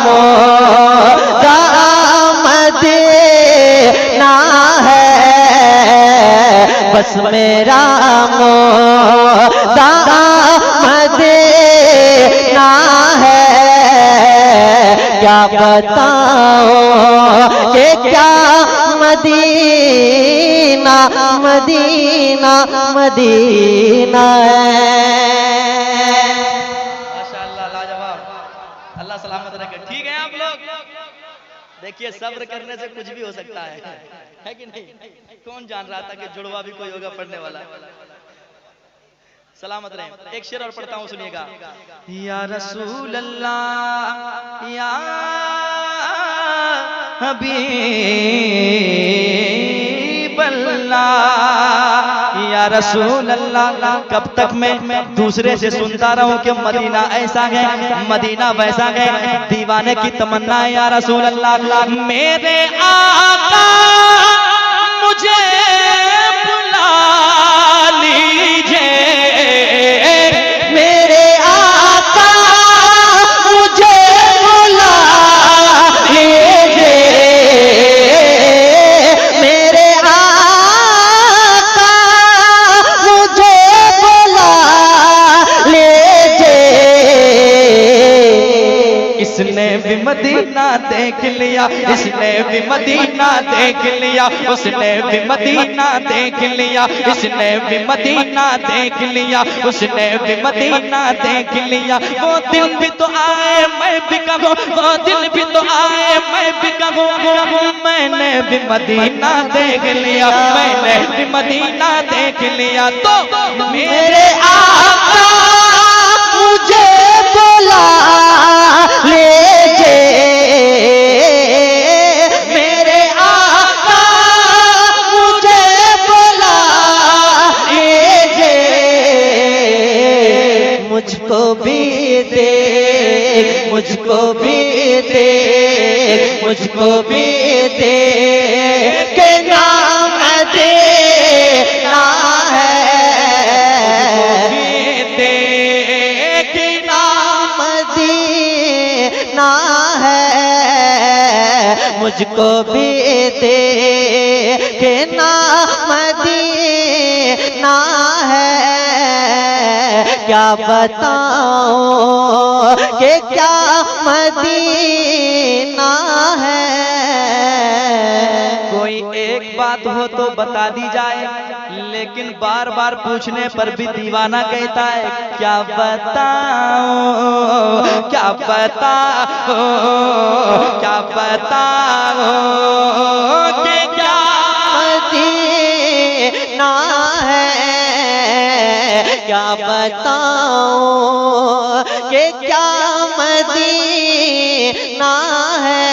मोर दाम देना है। बस मेरा मोर दाम देना है। क्या बताओ कि क्या मदीना, मदीना, मदीना है। माशाअल्लाह, लाजवाब। अल्लाह सलामत रखे। ठीक है आप लोग। देखिए सब्र करने से कुछ भी हो सकता है कि नहीं। कौन जान रहा था कि जुड़वा भी कोई होगा पढ़ने वाला। सलामत रहें। एक शेर और पढ़ता हूँ, सुनिएगा। या रसूल अल्लाह या हबीब अल्लाह या रसूल अल्लाह। कब तक मैं दूसरे से सुनता रहूं कि मदीना ऐसा है, मदीना वैसा है, दीवाने की तमन्ना है। या रसूल अल्लाह, मेरे आका मुझे बुला लीजिए, मेरे आका मुझे बुला लीजिए, मेरे आका मुझे बुला लीजिए। इसने भी मदीना देख लिया, इसने भी मदीना देख लिया, उसने भी मदीना देख लिया, इसने भी मदीना देख लिया, उसने भी मदीना देख लिया। वो दिन भी तो आए मैं भी कहूँ, वो दिन भी तो आए मैं भी कहूँ, मैंने भी मदीना देख लिया, मैंने भी मदीना देख लिया। तो मेरे आका मुझे बुला लीजिए, मेरे आका मुझे बुला लीजिए। मुझको भी देख, मुझको भी देख, मुझको भी देख के नाम देना है, देख नाम देना है, मुझको भी देख नाम देना है। क्या बताऊं कि क्या मदीना है। कोई एक बात हो तो बता दी जाए, लेकिन बार बार पूछने पर भी दीवाना कहता है क्या बताऊं, क्या बताऊं, क्या बताऊं कि क्या मदीना है, क्या बताऊं कि क्या मदीना है।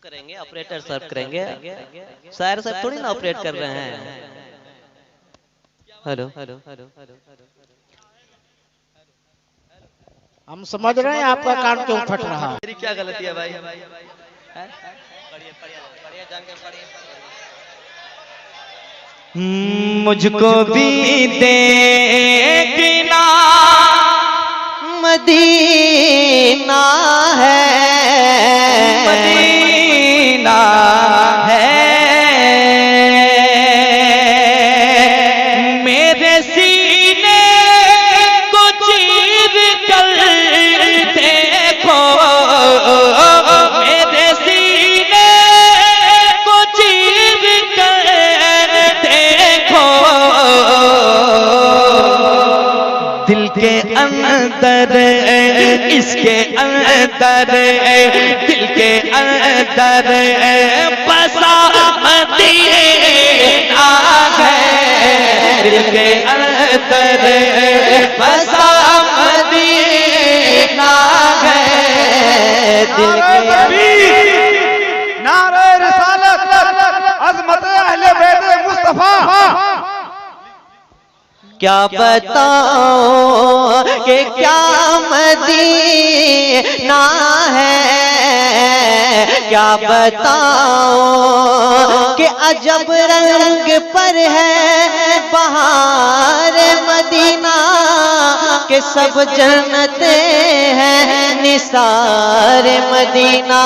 करेंगे ऑपरेटर सर्व करेंगे, शायर साहब थोड़ी ना ऑपरेट कर रहे हैं। हेलो हेलो हेलो, हम समझ रहे हैं आपका कान क्यों फट रहा है। मेरी क्या गलती है भाई? मुझको भी देखना मदीना है, मदीना है, मेरे सीने को चीर कर देखो, मेरे सीने को चीर कर देखो, दिल के अंदर, इसके अंदर, दिल के अंदर बसा मदीना है, दिल के अंदर बसा मदीना है, दिल के नारे रिसालत, अज़मत अहले बैत मुस्तफा। क्या बताओ कि क्या मदीना है, क्या बताओ कि अजब रंग पर है बहार मदीना, के सब जन्नते हैं निसार मदीना।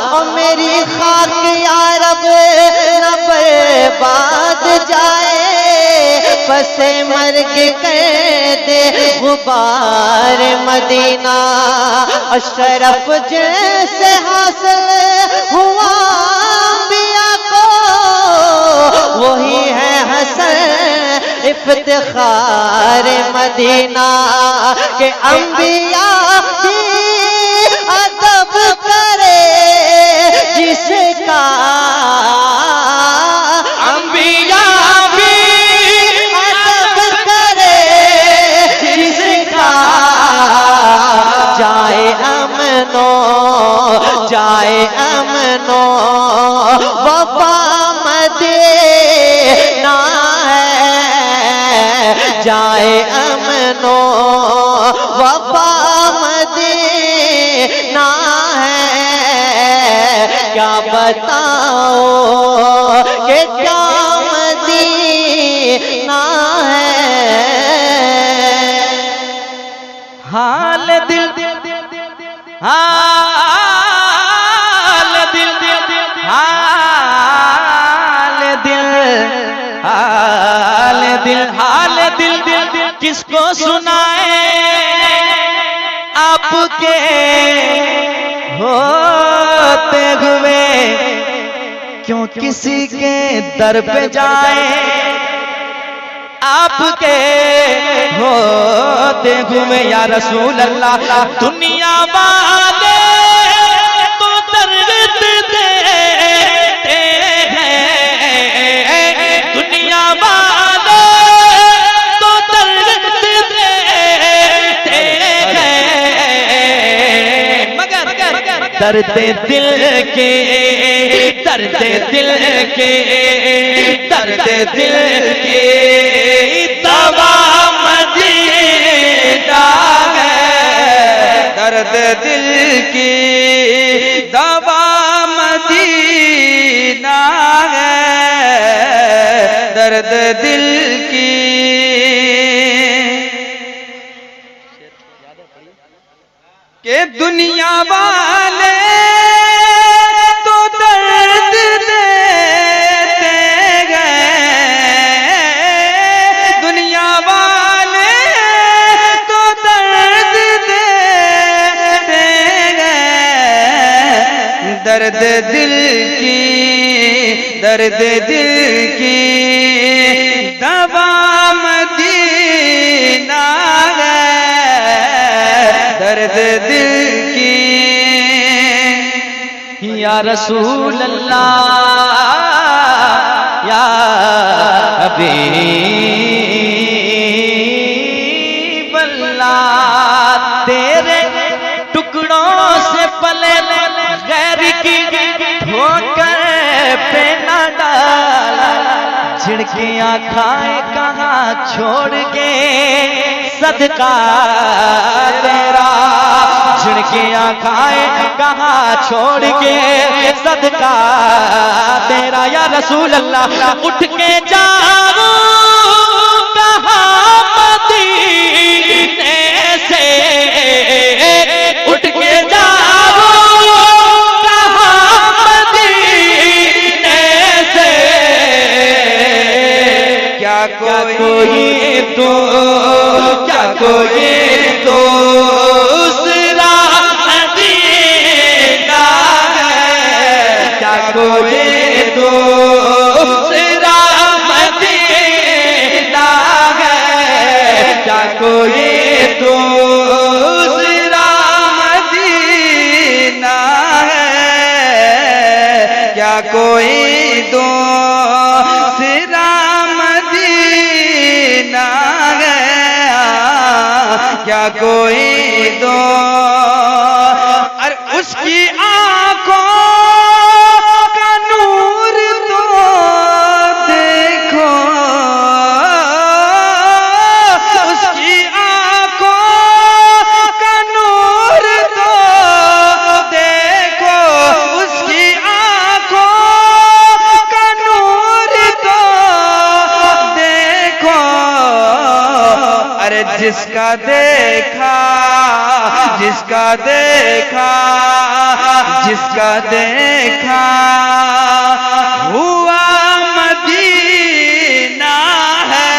और मेरी खाक या रब न बर्बाद जाए, बसे मर्ग कर दे गुबार मदीना। अशरफ जैसे हासिल हुआ अंबिया को, वही है हसन इफ्तिखार मदीना के अंबिया भी अदब करे जिसका, अंबिया भी अदब करे जिसका, जाए अमनो वफा मदीना है, जाए अमनो वफा मदीना है। क्या बताओ कि क्या मदीना है। हाल दिल हाल दिल किसको सुनाए आपके होते हुए, क्यों किसी के दर पे जाए आपके होते हुए। या रसूल अल्लाह दुनिया वाले तो दर्द देते हैं, दुनिया वाले तो दर्द देते हैं, मगर दर्द दिल के दर्द दिल के दर्द दिल के दवा मदीना है, दर्द दिल की दवा मदीना है, दर्द दिल की। के दुनिया वाले तो दर्द देते गए, दुनिया वाले तो दर्द देते गए, दर्द दिल की दर्द दिल की दवा मदीना है, दर्द दिल की। या रसूल अल्लाह या हबीब अल्लाह, तेरे टुकड़ों से पले गैर की ठोकर पे न डाला, झिड़कियां खाए कहाँ छोड़ के सदका तेरा, झिड़कियां खाए कहाँ छोड़ के सदका तेरा। या रसूल अल्लाह उठ के जाओ कहाँ मदीने से, उठ के जाओ कहाँ मदीने से, क्या कोई तो क्या कोई दूसरा मदीना है, क्या कोई दूसरा मदीना है, क्या कोई दूसरा मदीना है, क्या कोई दूसरा मदीना है, क्या कोई दो। और उसकी आंखों का नूर तो देखो, उसकी आंखों का नूर तो देखो, उसकी आंखों का नूर तो देखो। अरे जिसका देखा जिसका देखा जिसका देखा हुआ मदीना है,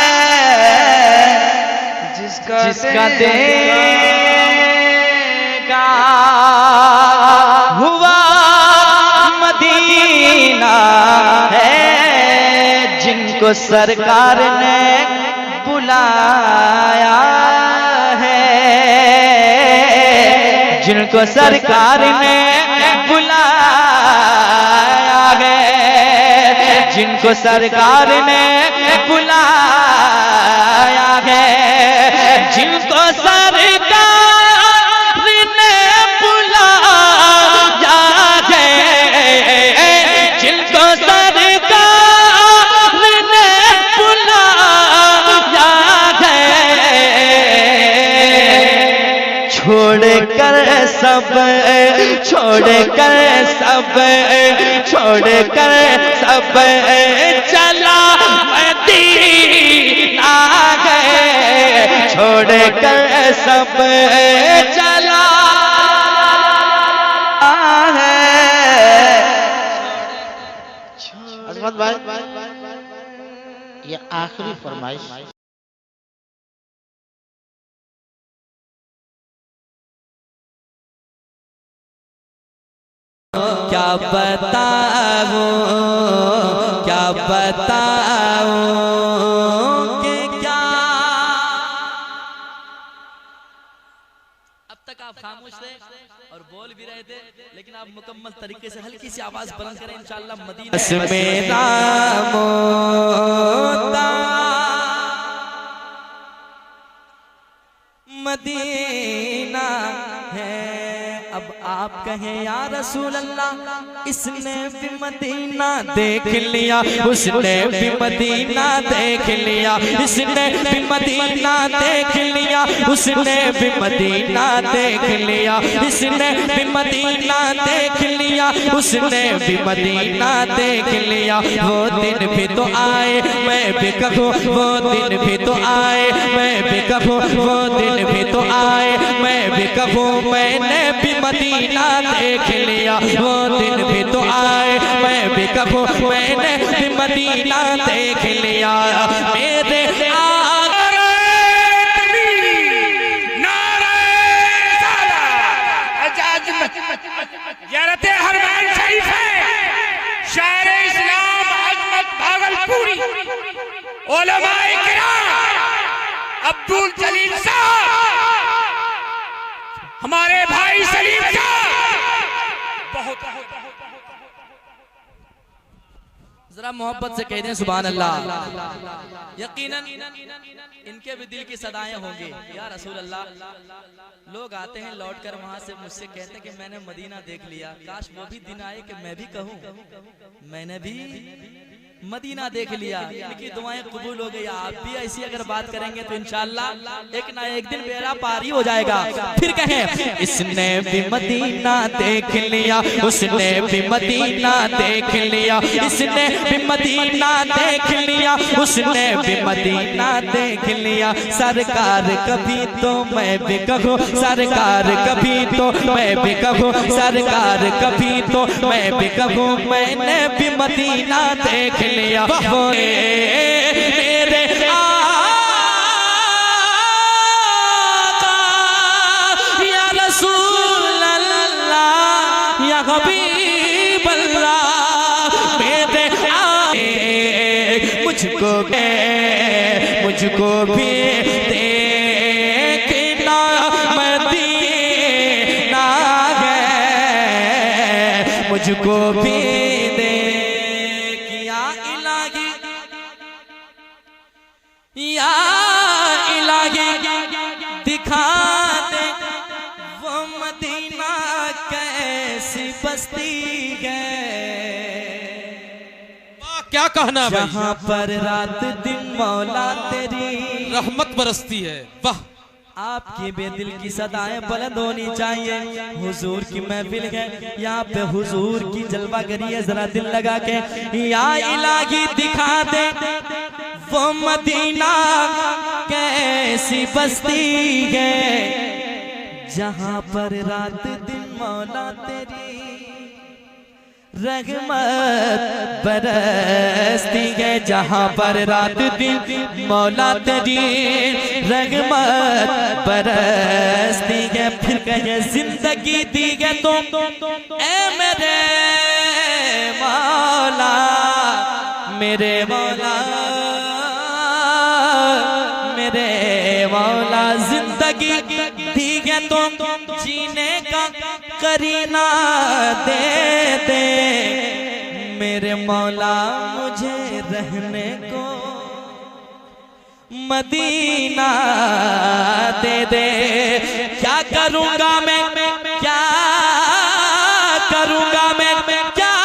जिसका देखा हुआ मदीना है, जिनको सरकार ने बुलाया है, जिनको सरकार ने बुलाया है, जिनको सरकार ने बुलाया है, जिनको सरकार ने बुलाया है, जिनको सरकार ने बुलाया है, छोड़कर सब चला मदीना है, छोड़कर सब चला है। अजमत भाई ये आखिरी फरमाइश क्या बताऊं कि क्या। अब तक आप खामोश थे और बोल भी रहे थे, लेकिन आप मुकम्मल तरीके से हल्की सी आवाज बुलंद करें इंशाअल्लाह। मदीना मदीना है। अब आप कहें या रसूल अल्लाह, इसने भी मदीना देख लिया, उसने भी मदीना देख लिया, इसने भी मदीना देख लिया, उसने भी मदीना देख लिया, इसने भी मदीना देख लिया, उसने भी मदीना देख लिया। वो दिन भी तो आए मैं भी कहूँ, वो दिन भी तो आए मैं भी कहूँ, वो दिन भी तो आए मैं भी कहूँ, मैंने भी मदीना देख लिया। वो दिन भी तो आए मैं भी कहूँ, मैंने भी मदीना देख लिया। मेरे ज़ियारत हरमैन शरीफ है, शायर इस्लाम अजमत भागलपुरी, उलमाए किराम, अब्दुल जलील साहब, हमारे भाई सलीम साहब, बहुत जरा मोहब्बत से कह दें सुभान अल्लाह। यकीनन इनके भी दिल की सदाएं होंगी। या रसूल अल्लाह, लोग आते हैं लौट कर वहां से मुझसे कहते हैं कि मैंने मदीना देख लिया। काश वो भी दिन आए कि मैं भी कहूँ मैंने भी मदीना देख लिया। इनकी दुआएं कबूल हो गई। आप भी ऐसी अगर बात करेंगे तो इंशाअल्लाह एक ना एक दिन बेड़ा पारी हो जाएगा। फिर कहें इसने भी मदीना देख लिया, उसने भी मदीना देख लिया, इसने भी मदीना देख लिया, उसने भी मदीना देख लिया। सरकार कभी तो मैं भी कहूँ, सरकार कभी तो मैं भी कहूँ, सरकार कभी तो मैं भी कहूँ, मैंने भी मदीना देख लिया। वो मेरे आका या रसूल अल्लाह या हबीब अल्लाह, मेरे मुझको भी देखना मदीना है, मुझको भी या इलाही दिखा दे वो मदीना कैसी बस्ती है। क्या कहना भाई, जहाँ पर रात दिन मौला तेरी रहमत बरसती है। वाह, आपकी बेदिल की सदाएं बुलंद होनी चाहिए। हुजूर की महफिल है, यहाँ पे हुजूर की जलवा करी है। जरा दिल लगा के या इलाही दिखा दे वो मदीना कैसी बस्ती है, जहाँ पर रात दिन मौला तेरी रहमत बरसती है, जहाँ पर रात दिन मौला तेरी रहमत बरसती है। फिर कहे जिंदगी दी है तो ए मेरे मौला, मेरे मौला, जिंदगी दी है तो जीने का करीना दे दे मेरे मौला मुझे रहने को मदीना दे दे। क्या करूँगा मैं, क्या करूँगा मैं, क्या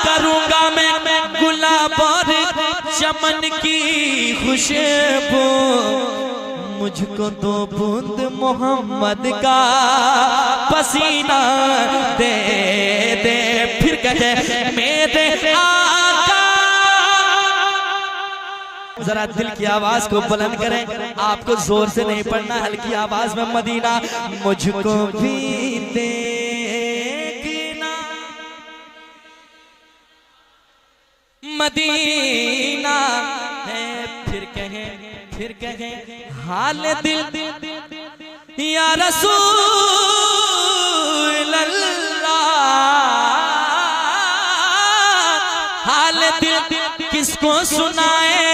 करूँगा मैं गुलाब और चमन की खुशबू मुझको दो बूंद मोहम्मद का पसीना दे दे। फिर कहे मेरे आका, जरा दिल की आवाज को बुलंद करें, आपको जोर से नहीं पढ़ना, हल्की आवाज में मदीना मुझको भी देखना मदीना है। फिर कहे हाल दिल या रसूल अल्लाह, हाल दिल किसको सुनाए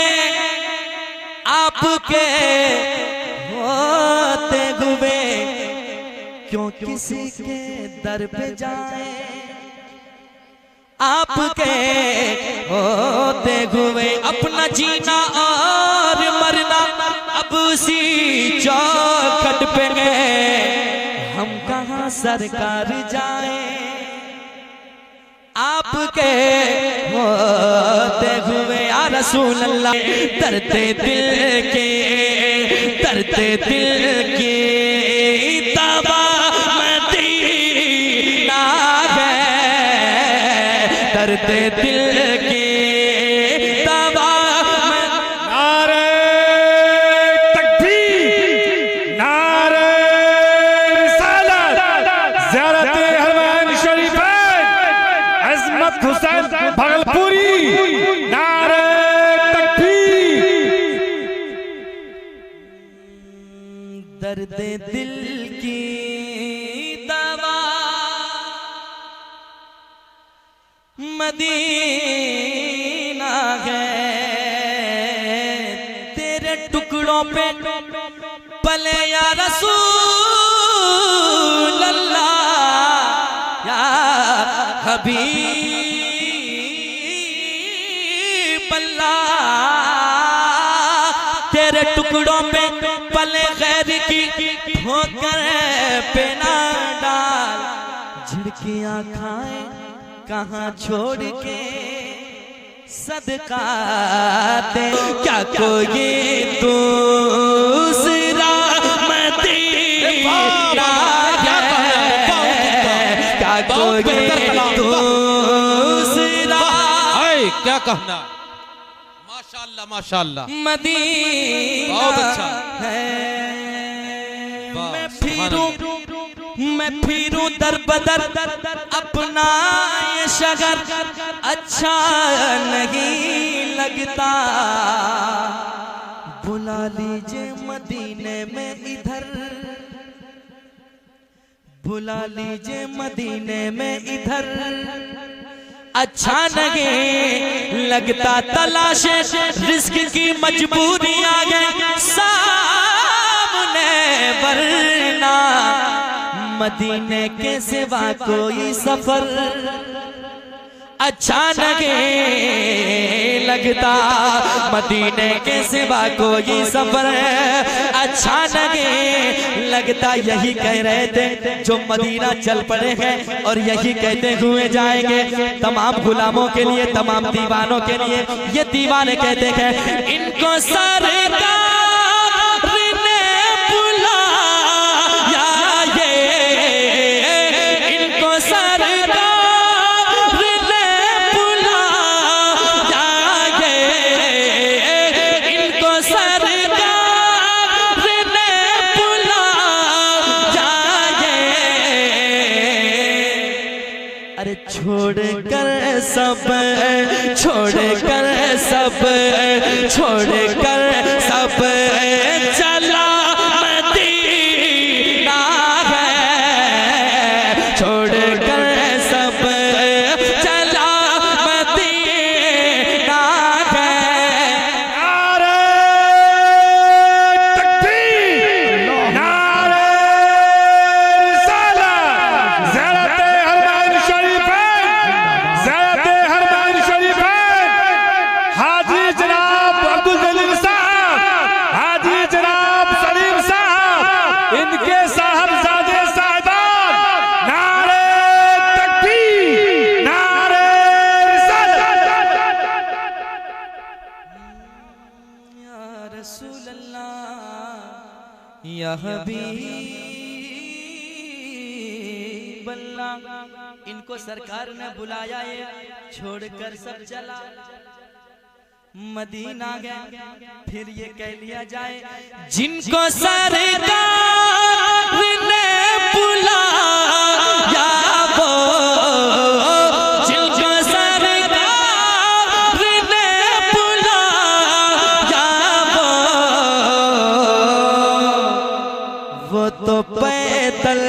आपके होते हुए, क्यों किसी के दर पे जाए आपके होते हुए। अपना जीना और मरना अब उसी चौखट पे गए, हम कहाँ सरकार जाए आपके होते हुए। या रसूल अल्लाह तरते दिल के, तरते दिल के तबा मदीना है, तरते दिल के तबा। नारे तकबीर, नारे रिसालत, ज़ियारत हरमैन शरीफैन, अज़मत हुसैन भागलपुरी, नारे तकबीर। दर्द दिल की दवा मदीना है, तेरे टुकड़ों पे पले या रसूल अल्लाह, या हबीब अल्लाह, तेरे टुकड़ों पे पले खैर की ठोकर पे ना डाल, झिड़कियां खाए कहाँ छोड़ के सदका दे। क्या कोई दूसरा मदीना है, क्या कोई दूसरा, क्या कहना, माशाअल्लाह माशाअल्लाह, मदीना बहुत अच्छा है। मैं फिरूं दर बदर अपना ये शहर अच्छा नहीं लगता, बुला लीजिए मदीने में इधर, बुला लीजिए मदीने में इधर अच्छा नहीं लगता। तलाशे रिस्क की मजबूरी आ गई सामने, वरना मदीने के सिवा कोई सफर अच्छा नहीं लगता, मदीने के सिवा कोई सफर अच्छा नहीं लगता। यही कह रहे थे जो मदीना चल पड़े हैं और यही कहते हुए जाएंगे तमाम गुलामों के लिए, तमाम दीवानों के लिए। ये दीवाने कहते हैं इनको सरकार ने बुलाया, ये इनको सरकार ने बुलाया, ये इनको सरकार ने बुलाया, ये अरे छोड़कर सब, छोड़कर सब, छोड़कर सब चला मदीना है, छोड़कर सब चला मदीना है। नारे तकबीर, इनके साहबजादे साहिबान, नारे तकबीर, नारे रिसालत। या रसूल अल्लाह, या हबीब अल्लाह। इनको सरकार ने बुलाया, ये छोड़कर सब चला मदीना गया। फिर ये कह लिया जाए, जिनको सरकार ने बुलाया वो, जिनको सरकार ने बुलाया वो तो पैदल,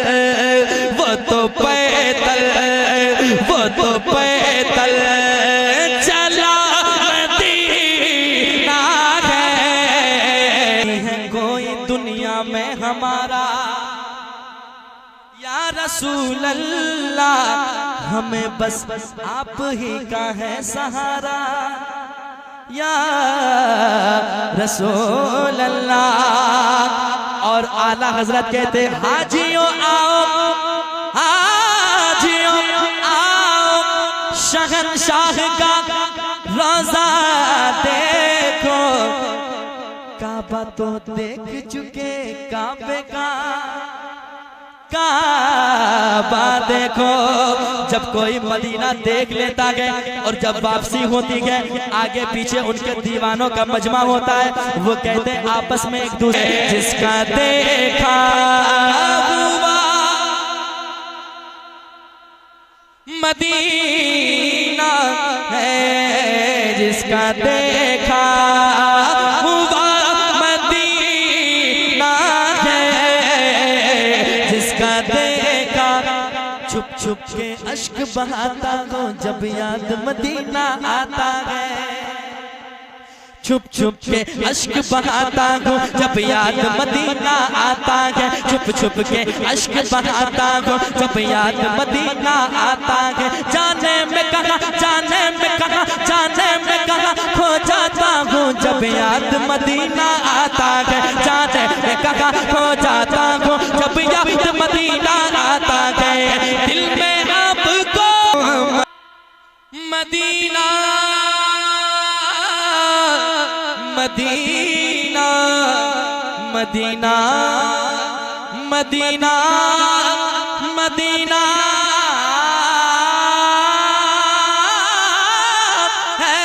वो तो पैदल, वो तो पैदल चला मदीना है कोई दुनिया में हमारा। या रसूल अल्लाह, हमें बस आप ही का है सहारा। या रसूल अल्लाह। और आला हजरत कहते, हाजियों आओ, हाजियों आओ, शहंशाह का रोजा देखो। काबा तो देख चुके, काबे का काबा देखो। जब कोई मदीना देख लेता है और जब वापसी होती है, आगे पीछे उनके दीवानों का मजमा होता है। वो कहते हैं आपस में एक दूसरे, जिसका देखा हुआ मदीना है, जिसका देखा हुआ मदीना है, जिसका देखा। छुप छुप के अश्क बहाता हो जब याद मदीना आता है। छुप छुप के अश्क बहाता हूँ जब याद मदीना आता है। छुप छुप के अश्क बहाता हूँ जब याद मदीना आता है। जाने में कहाँ, जाने में कहाँ, जाने में कहाँ खो जाता हूँ जब याद मदीना आता है। जाने में कहाँ खो जाता हूँ जब याद मदीना आता है। दिल में आपको Medina, Medina, Medina, Medina, Medina है,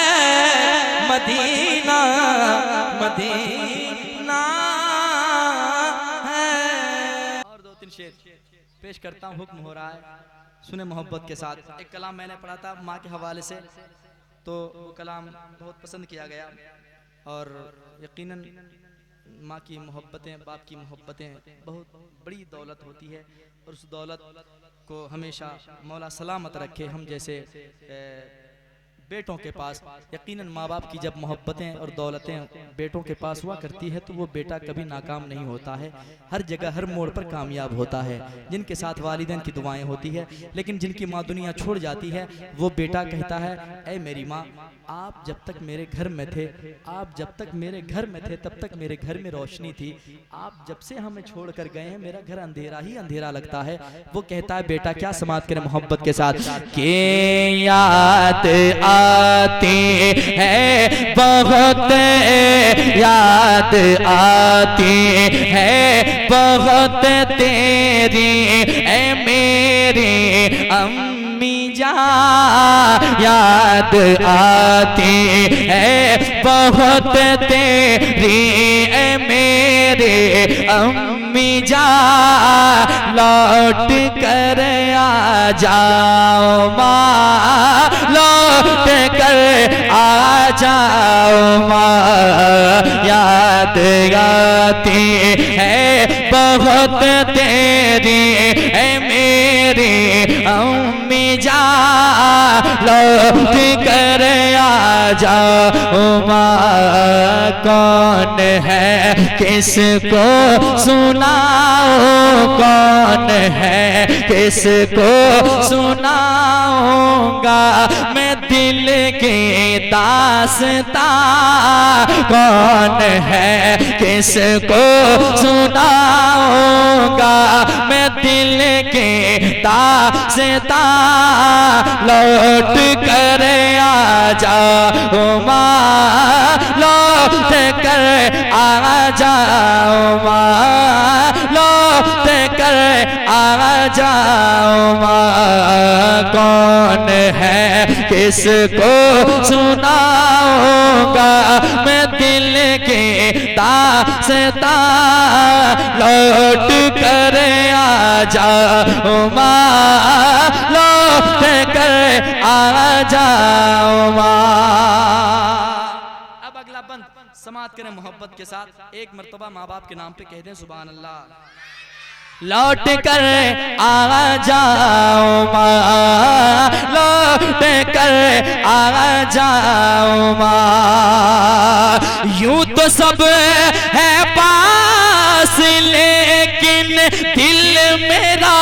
मदीना, मदीना है। और दो तीन शेर पेश करता हूँ, हुक्म हो रहा है, सुने मोहब्बत के साथ। एक कलाम मैंने पढ़ा था माँ के हवाले से, तो वो कलाम बहुत पसंद किया गया। और यकीनन माँ की मोहब्बतें, बाप की मोहब्बतें बहुत बड़ी दौलत होती है। और उस दौलत को हमेशा मौला सलामत रखे हम जैसे बेटों के पास। यकीनन माँ बाप की जब मोहब्बतें और दौलतें बेटों के पास हुआ करती है तो वो बेटा कभी नाकाम नहीं होता है, हर जगह हर मोड़ पर कामयाब होता है। जिनके साथ वालिदैन की दुआएं होती है, लेकिन जिनकी माँ दुनिया छोड़ जाती है, वो बेटा कहता है, ऐ मेरी माँ, आप जब तक मेरे घर में थे, आप जब तक मेरे घर में थे तब तक मेरे घर में रोशनी थी। आप जब से हमें छोड़ कर गए हैं मेरा घर अंधेरा ही अंधेरा लगता है। वो कहता है बेटा क्या समात करें मोहब्बत के साथ, के याद आती है बहुत, याद आती है बहुत तेरी ऐ मेरी अम्मी जान, याद आती है बहुत तेरी ऐ मेरे अम्मी जान, लौट कर आ जाओ माँ, लौट कर आ जाओ माँ, याद आती है बहुत तेरी है मेरी अम्मी जान, लौट कर आ जाओ माँ। कौन है किसको सुनाओ, कौन है किसको सुनाऊंगा मैं दिल के दास्तां, कौन है किसको सुनाऊंगा मैं दिल के दास्तां, लौट कर आ जाओ माँ, लौट कर आ जाओ माँ, लौट कर आ जाओ माँ, कौन है किसको सुनाऊंगा मैं दिल के दास्तां, लौट कर आ जाओ माँ, लौट कर आ जाओ माँ। अब अगला बंद समाप्त करें मोहब्बत के साथ, एक मर्तबा माँ बाप के नाम पे कह दें सुभान अल्लाह। लौट कर आ जाओ माँ, लौट कर आ जाओ माँ, यूं तो सब है पास लेकिन दिल मेरा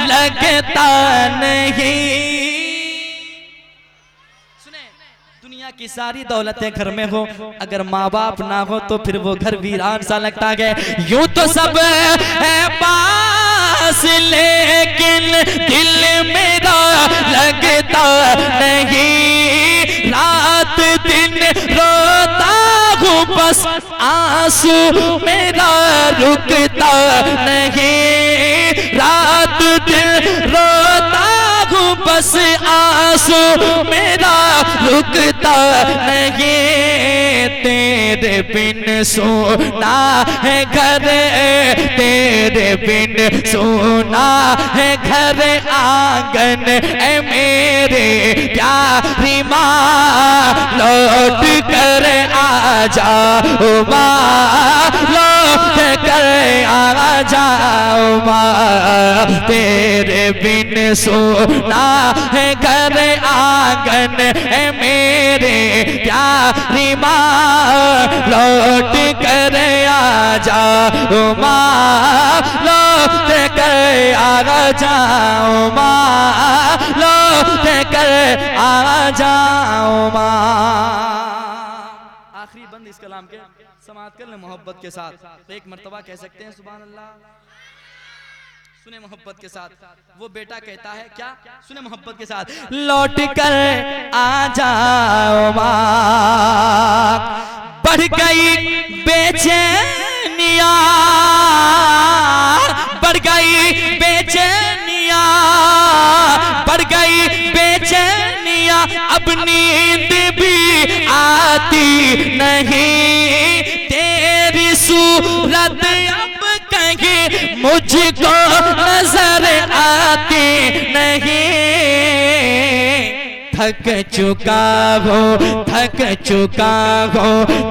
लगता नहीं। दुनिया की सारी दौलतें घर में हो, अगर माँ बाप ना हो तो फिर वो घर वीरान सा लगता है। यूं तो सब है पास लेकिन दिल मेरा लगता नहीं, रात दिन रोता हूँ बस आंसू मेरा रुकता नहीं, रात दिन रोता हूँ बस आंसू मेरा रुकता नहीं, तेरे बिन सोना है घर, तेरे बिन सोना है घर आंगन, ऐ मेरे प्यारी माँ, लौट कर आ जाओ माँ, लौट कर आ जाओ माँ, तेरे बिन सोना है घर आंगन, ऐ मेरे प्यारी माँ, लौट कर आ जाओ माँ, लौट कर आ जाओ माँ, लौट कर आ जाओ माँ। आखिरी बंद इस कलाम के समाप्त कर ले मोहब्बत के साथ, तो एक मर्तबा कह सकते हैं सुभान अल्लाह। सुने मोहब्बत के साथ, वो बेटा कहता है क्या, सुने मोहब्बत के साथ, लौट कर आ जाओ माँ, बढ़ गई बेचैनिया, बढ़ गई बेचैनिया, बढ़ गई बेचैनिया, अब नींद भी आती नहीं, तेरी सूरत अब कहीं मुझको नजर आती नहीं, थक चुका हो, थक चुका हो,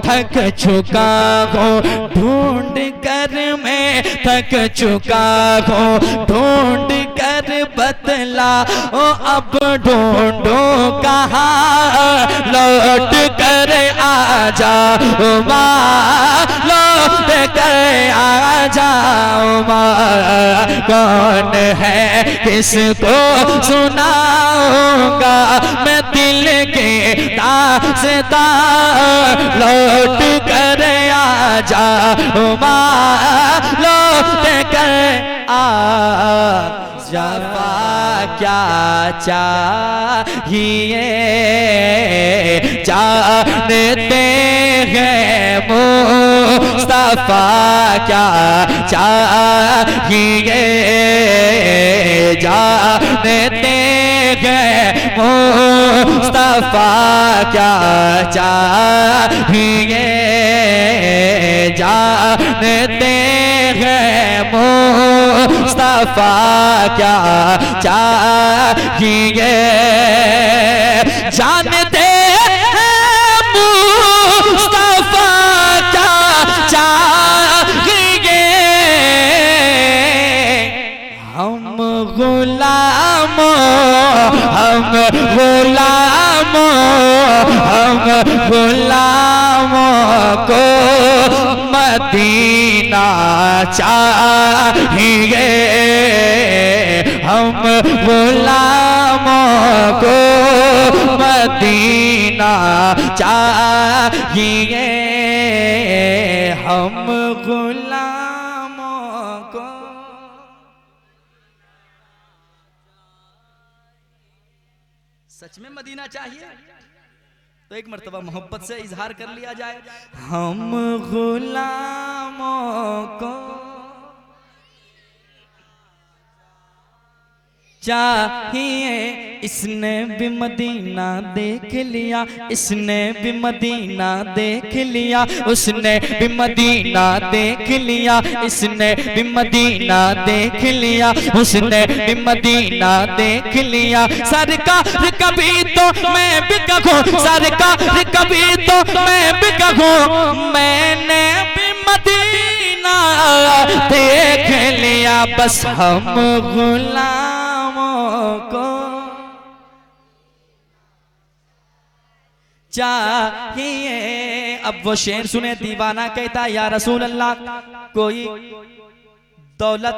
थक चुका हो, ढूंढ कर मैं थक चुका हो, ढूंढ कर बतला ओ अब ढूंढो कहाँ, लौट कर आ जाओ माँ, लौट कर आ जाओ माँ, कौन है किसको सुनाऊंगा मैं दिल के दास्तां, लौट कर आ जाओ माँ, लौट कर आ जाफा क्या चाहिए जानते हैं मुस्तफा क्या चाहिए जानते हैं मुस्तफा क्या चाहिए जानते हैं मुस्तफा क्या चाहिए जानते हैं मुस्तफा क्या चाहिए हम गुलामों हम गुलामों को मदीना चाहिए हम हम गुलामों को मदीना चाहिए, हम गुलामों को। सच में मदीना चाहिए तो एक मर्तबा मोहब्बत से इजहार कर लिया जाए। हम गुलामों को चाहिए, इसने भी मदीना देख लिया, इसने भी मदीना देख लिया, उसने भी मदीना देख लिया, इसने भी मदीना देख लिया, उसने भी मदीना देख लिया। सरकार कभी तो मैं भी कहूँ, सरकार कभी तो मैं भी कहूँ, मैंने भी मदीना देख लिया, बस हम गुलामों को चाहिए। अब वो शेर सुने, दीवाना कहता या रसूल अल्लाह, कोई दौलत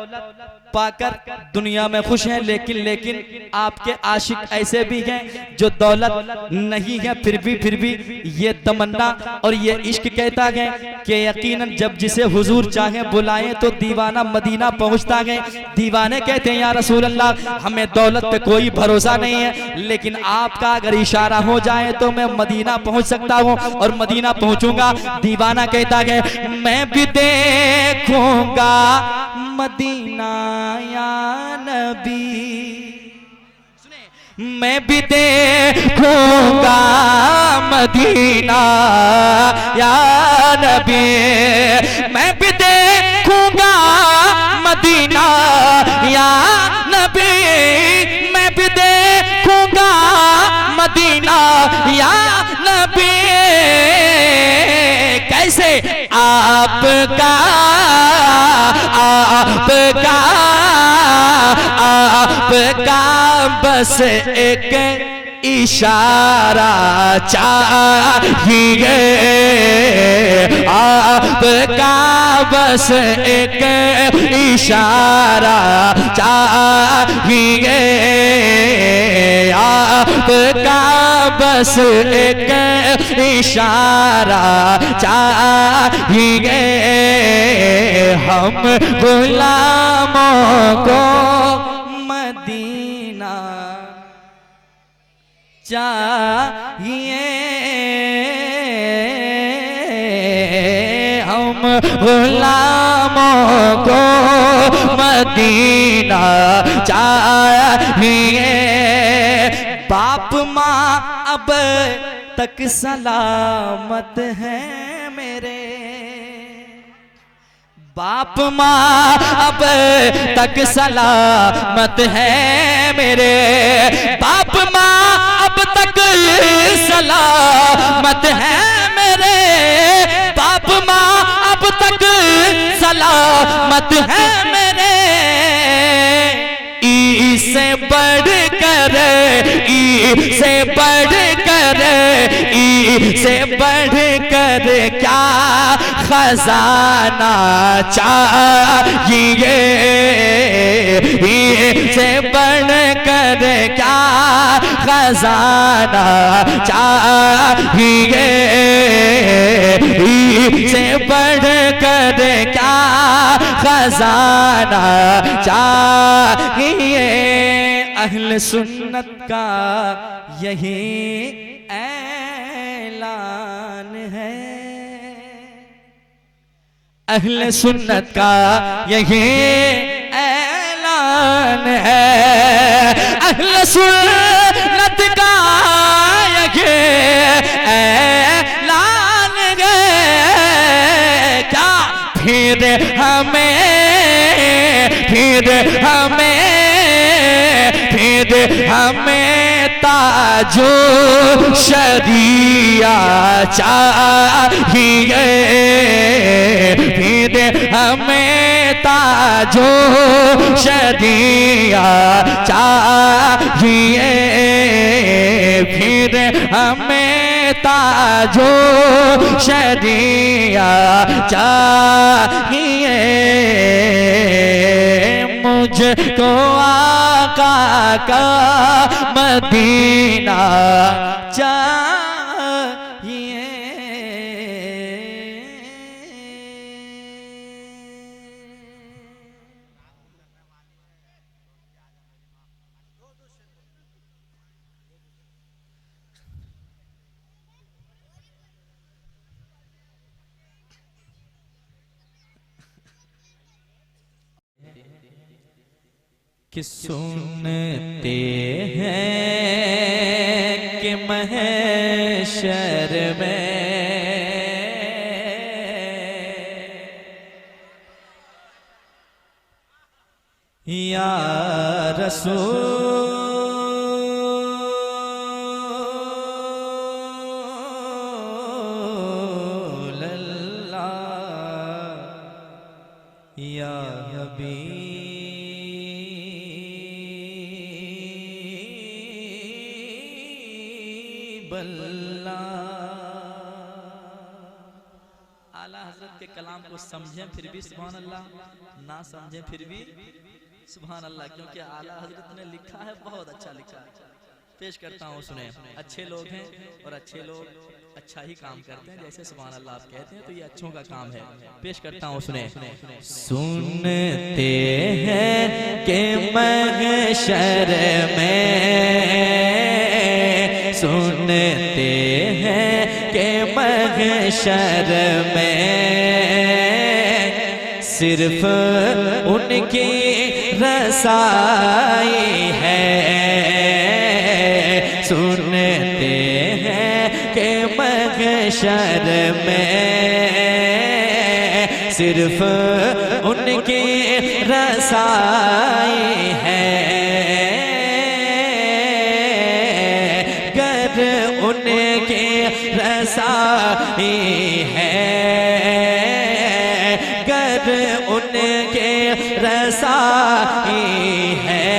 पाकर दुनिया में खुश है, लेकिन आपके आशिक ऐसे भी हैं जो दौलत नहीं है फिर भी ये तमन्ना और ये इश्क कहता है कि यकीनन जब जिसे हुजूर चाहे बुलाएं तो दीवाना मदीना पहुंचता है। दीवाने कहते हैं या रसूल अल्लाह, हमें दौलत पे कोई भरोसा नहीं है, लेकिन आपका अगर इशारा हो जाए तो मैं मदीना पहुंच सकता हूं और मदीना पहुंचूंगा। दीवाना कहता है मैं भी देखूंगा मदीना या नबी, मैं भी देखूंगा मदीना या नबी, मैं भी देखूंगा मदीना या नबी, मैं भी देखूंगा मदीना या नबी। कैसे? आपका बस एक इशारा चाहिए, आपका बस एक इशारा चाहिए, आपका बस एक इशारा चाहिए। हम गुलामों को मदीना चाहिए, हम गुलामों को मदीना चाहिए। बाप माँ अब तक सलामत है मेरे, बाप माँ अब तक सलामत है मेरे, बाप माँ अब तक सलामत है मेरे, बाप माँ अब तक सलामत है मेरे। इससे बढ़कर, इससे बढ़कर, इससे बढ़कर क्या खजाना चाहिए, इससे बढ़कर क्या खजाना चाहिए, इससे बढ़कर क्या खजाना चाहिए। अहले सुन्नत का यही ऐलान है, अहले सुन्नत का यही ऐलान है, अहले सुन्नत का यही ऐलान है। क्या फिर हमें, फिर हमें, फिर हमें ताजो शरिया चाहिए, फिर हमें ताजो शरिया चाहिए, फिर हमें ताजो शरिया चाहिए। मुझको आका का मदीना चाहिए। कि सुनते हैं कि महशर में या रसूल अल्लाह या हबीब अल्लाह। आला हजरत के कलाम को समझें फिर भी सुभान अल्लाह, ना समझें फिर भी सुभान अल्लाह, क्योंकि आला हजरत ने लिखा है, बहुत अच्छा लिखा है। पेश करता हूँ, सुने। अच्छे लोग हैं और अच्छे लोग अच्छा ही काम करते हैं, जैसे सुभान अल्लाह आप कहते हैं, तो ये अच्छों का काम है। पेश करता हूँ, सुने। सुनते हैं कि महशर में, सुनते हैं कि महशर में सिर्फ उनकी रसाई है। सुनते हैं कि महशर में सिर्फ उनकी रसाई है। गर उनकी रसाई है, गर उनके रसाई है,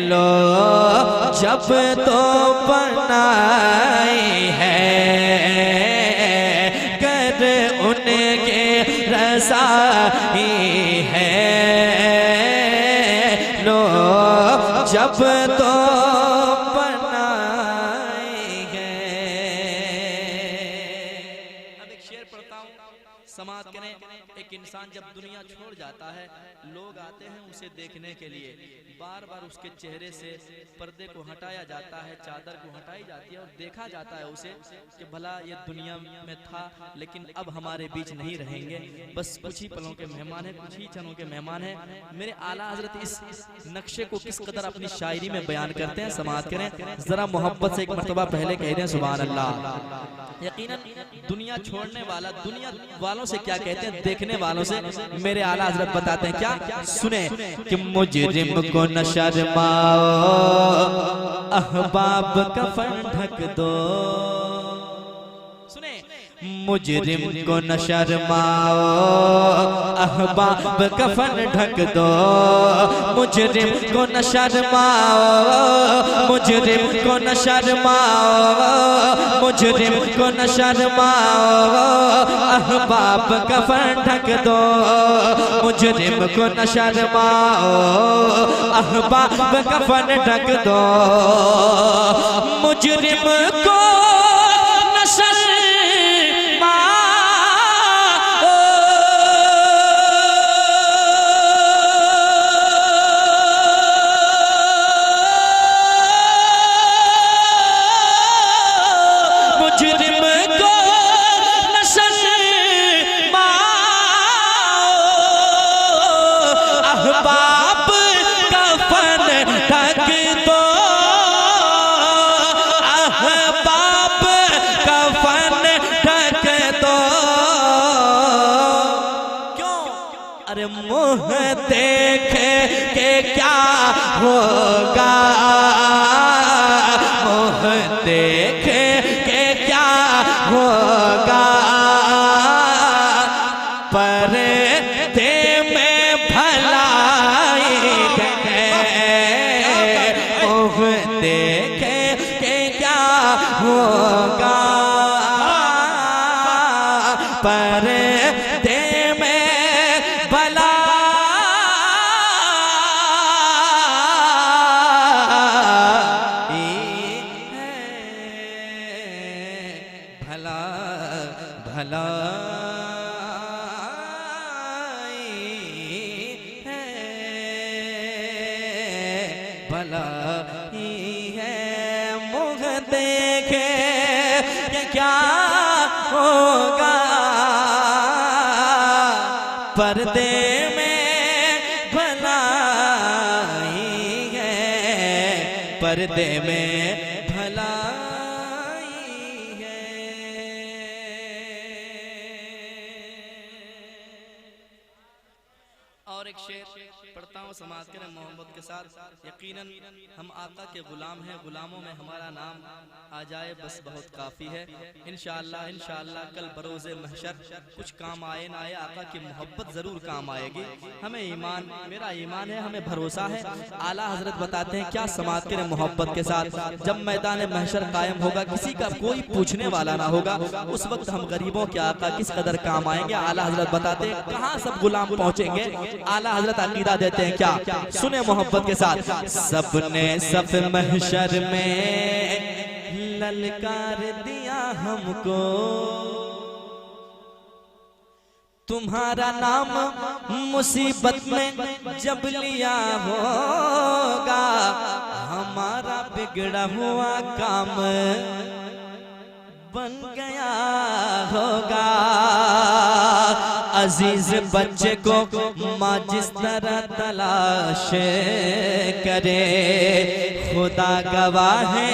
लो जब तो बनाई है, गर उनके रसाई है, लो जब तो समाज करें। एक इंसान जब दुनिया छोड़ जाता है, लोग आते हैं उसे देखने के लिए, बार बार उसके चेहरे से पर्दे को हटाया जाता है, चादर को हटाई जाती है और देखा जाता है उसे कि भला ये दुनिया में था लेकिन अब हमारे बीच नहीं रहेंगे, बस कुछ ही पलों के मेहमान हैं, कुछ ही क्षणों के मेहमान हैं। मेरे आला हजरत इस नक्शे को किस कदर अपनी शायरी में बयान करते हैं, समाज करें। जरा मोहब्बत से एक मर्तबा पहले कह दें सुभान अल्लाह। यकीनन दुनिया छोड़ने वाला दुनिया वालों से क्या कहते हैं, देखने वालों से मेरे आला हजरत बताते हैं क्या, सुने। कि मुजरिम को न शर्माओ, अहबाब कफन ढक दो। सुने, मुजरिम को न शर्माओ, अहबाब कफन ढक दो। मुजरिम को न शर्माओ, मुजरिम को न शर्माओ, मुजरिम को न शर्माओ, अहबाब कफन ढक दो। मुजरिम को न शर्माओ, अहबाब कफन ढक दो। मुजरिम को न मुँह देख के क्या होगा, मुँह देख के क्या होगा, पर्दे में भलाई है। मुँह देख के क्या होगा, पर्दे में भलाई भला ही है। मुँह देखे ये क्या होगा, पर्दे में भलाई है, पर्दे में भलाई है। और एक शेर पढ़ता हूँ समाज के मोहब्बत के साथ। यकीनन हम आका के गुलाम हैं, गुलामों में हमारा नाम आ जाए बस बहुत काफ़ी है। इंशाअल्लाह इंशाअल्लाह कल बरोज़े महशर कुछ काम आए ना आए, आका की मोहब्बत ज़रूर काम आएगी। हमें ईमान, मेरा ईमान है, हमें भरोसा है। आला हजरत बताते हैं क्या समाज के मोहब्बत के साथ जब मैदान महशर कायम होगा, किसी का कोई पूछने वाला ना होगा, उस वक्त हम गरीबों के आका किस कदर काम आएंगे। आला हजरत बताते हैं कहाँ सब गुलाम पहुँचेंगे। आला हजरत अकीदा देते हैं क्या, सुने मोहब्बत के साथ। सबने सब महशर में ललकार दिया हमको, तुम्हारा नाम मुसीबत में जब लिया होगा, हमारा बिगड़ा हुआ काम बन गया होगा। अजीज बच्चे को माँ जिस तरह तलाश करे, खुदा गवाह है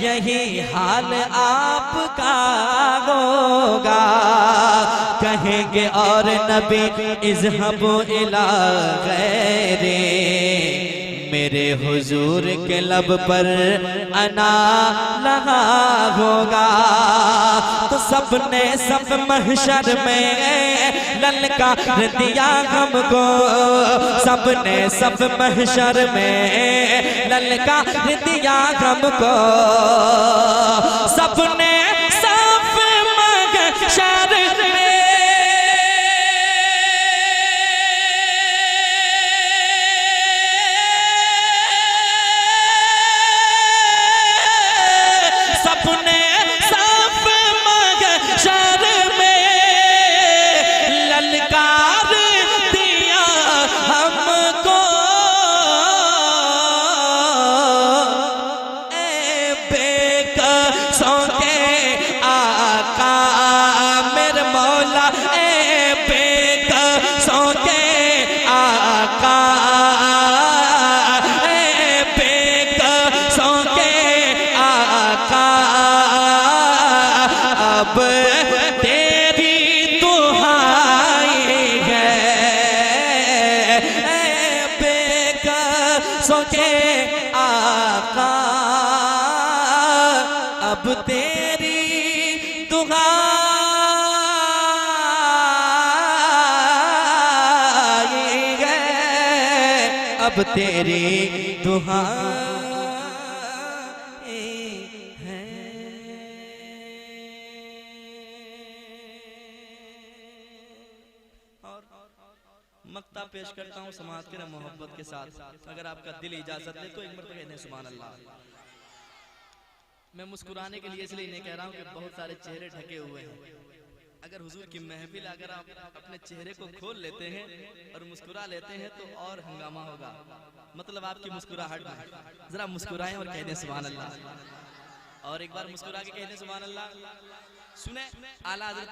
यही हाल आपका होगा। कहेंगे और नबी इज़हबू इला गैरे, मेरे हुजूर के लब पर अना लगा होगा। तो सबने सब महशर में ललकार दिया हमको, सबने सब महशर में ललकार दिया हमको, सबने सब महशर में तेरी दुहाई है। और मक्ता पेश करता हूँ समाज के मोहब्बत के साथ। अगर आपका दिल इजाजत दे तो एक मरतबा कहने सुभान अल्लाह। मैं मुस्कुराने के लिए इसलिए नहीं कह रहा हूँ कि बहुत सारे चेहरे ढके हुए हैं। अगर हुजूर की महफिल अगर आप अपने चेहरे को खोल लेते हैं और मुस्कुरा लेते हैं तो और हंगामा होगा। मतलब आपकी मुस्कुराहट में जरा मुस्कुराएं और कह दें सुभान अल्लाह। और एक बार मुस्कुरा के कह दें सुभान अल्लाह। सुने आला हज़रत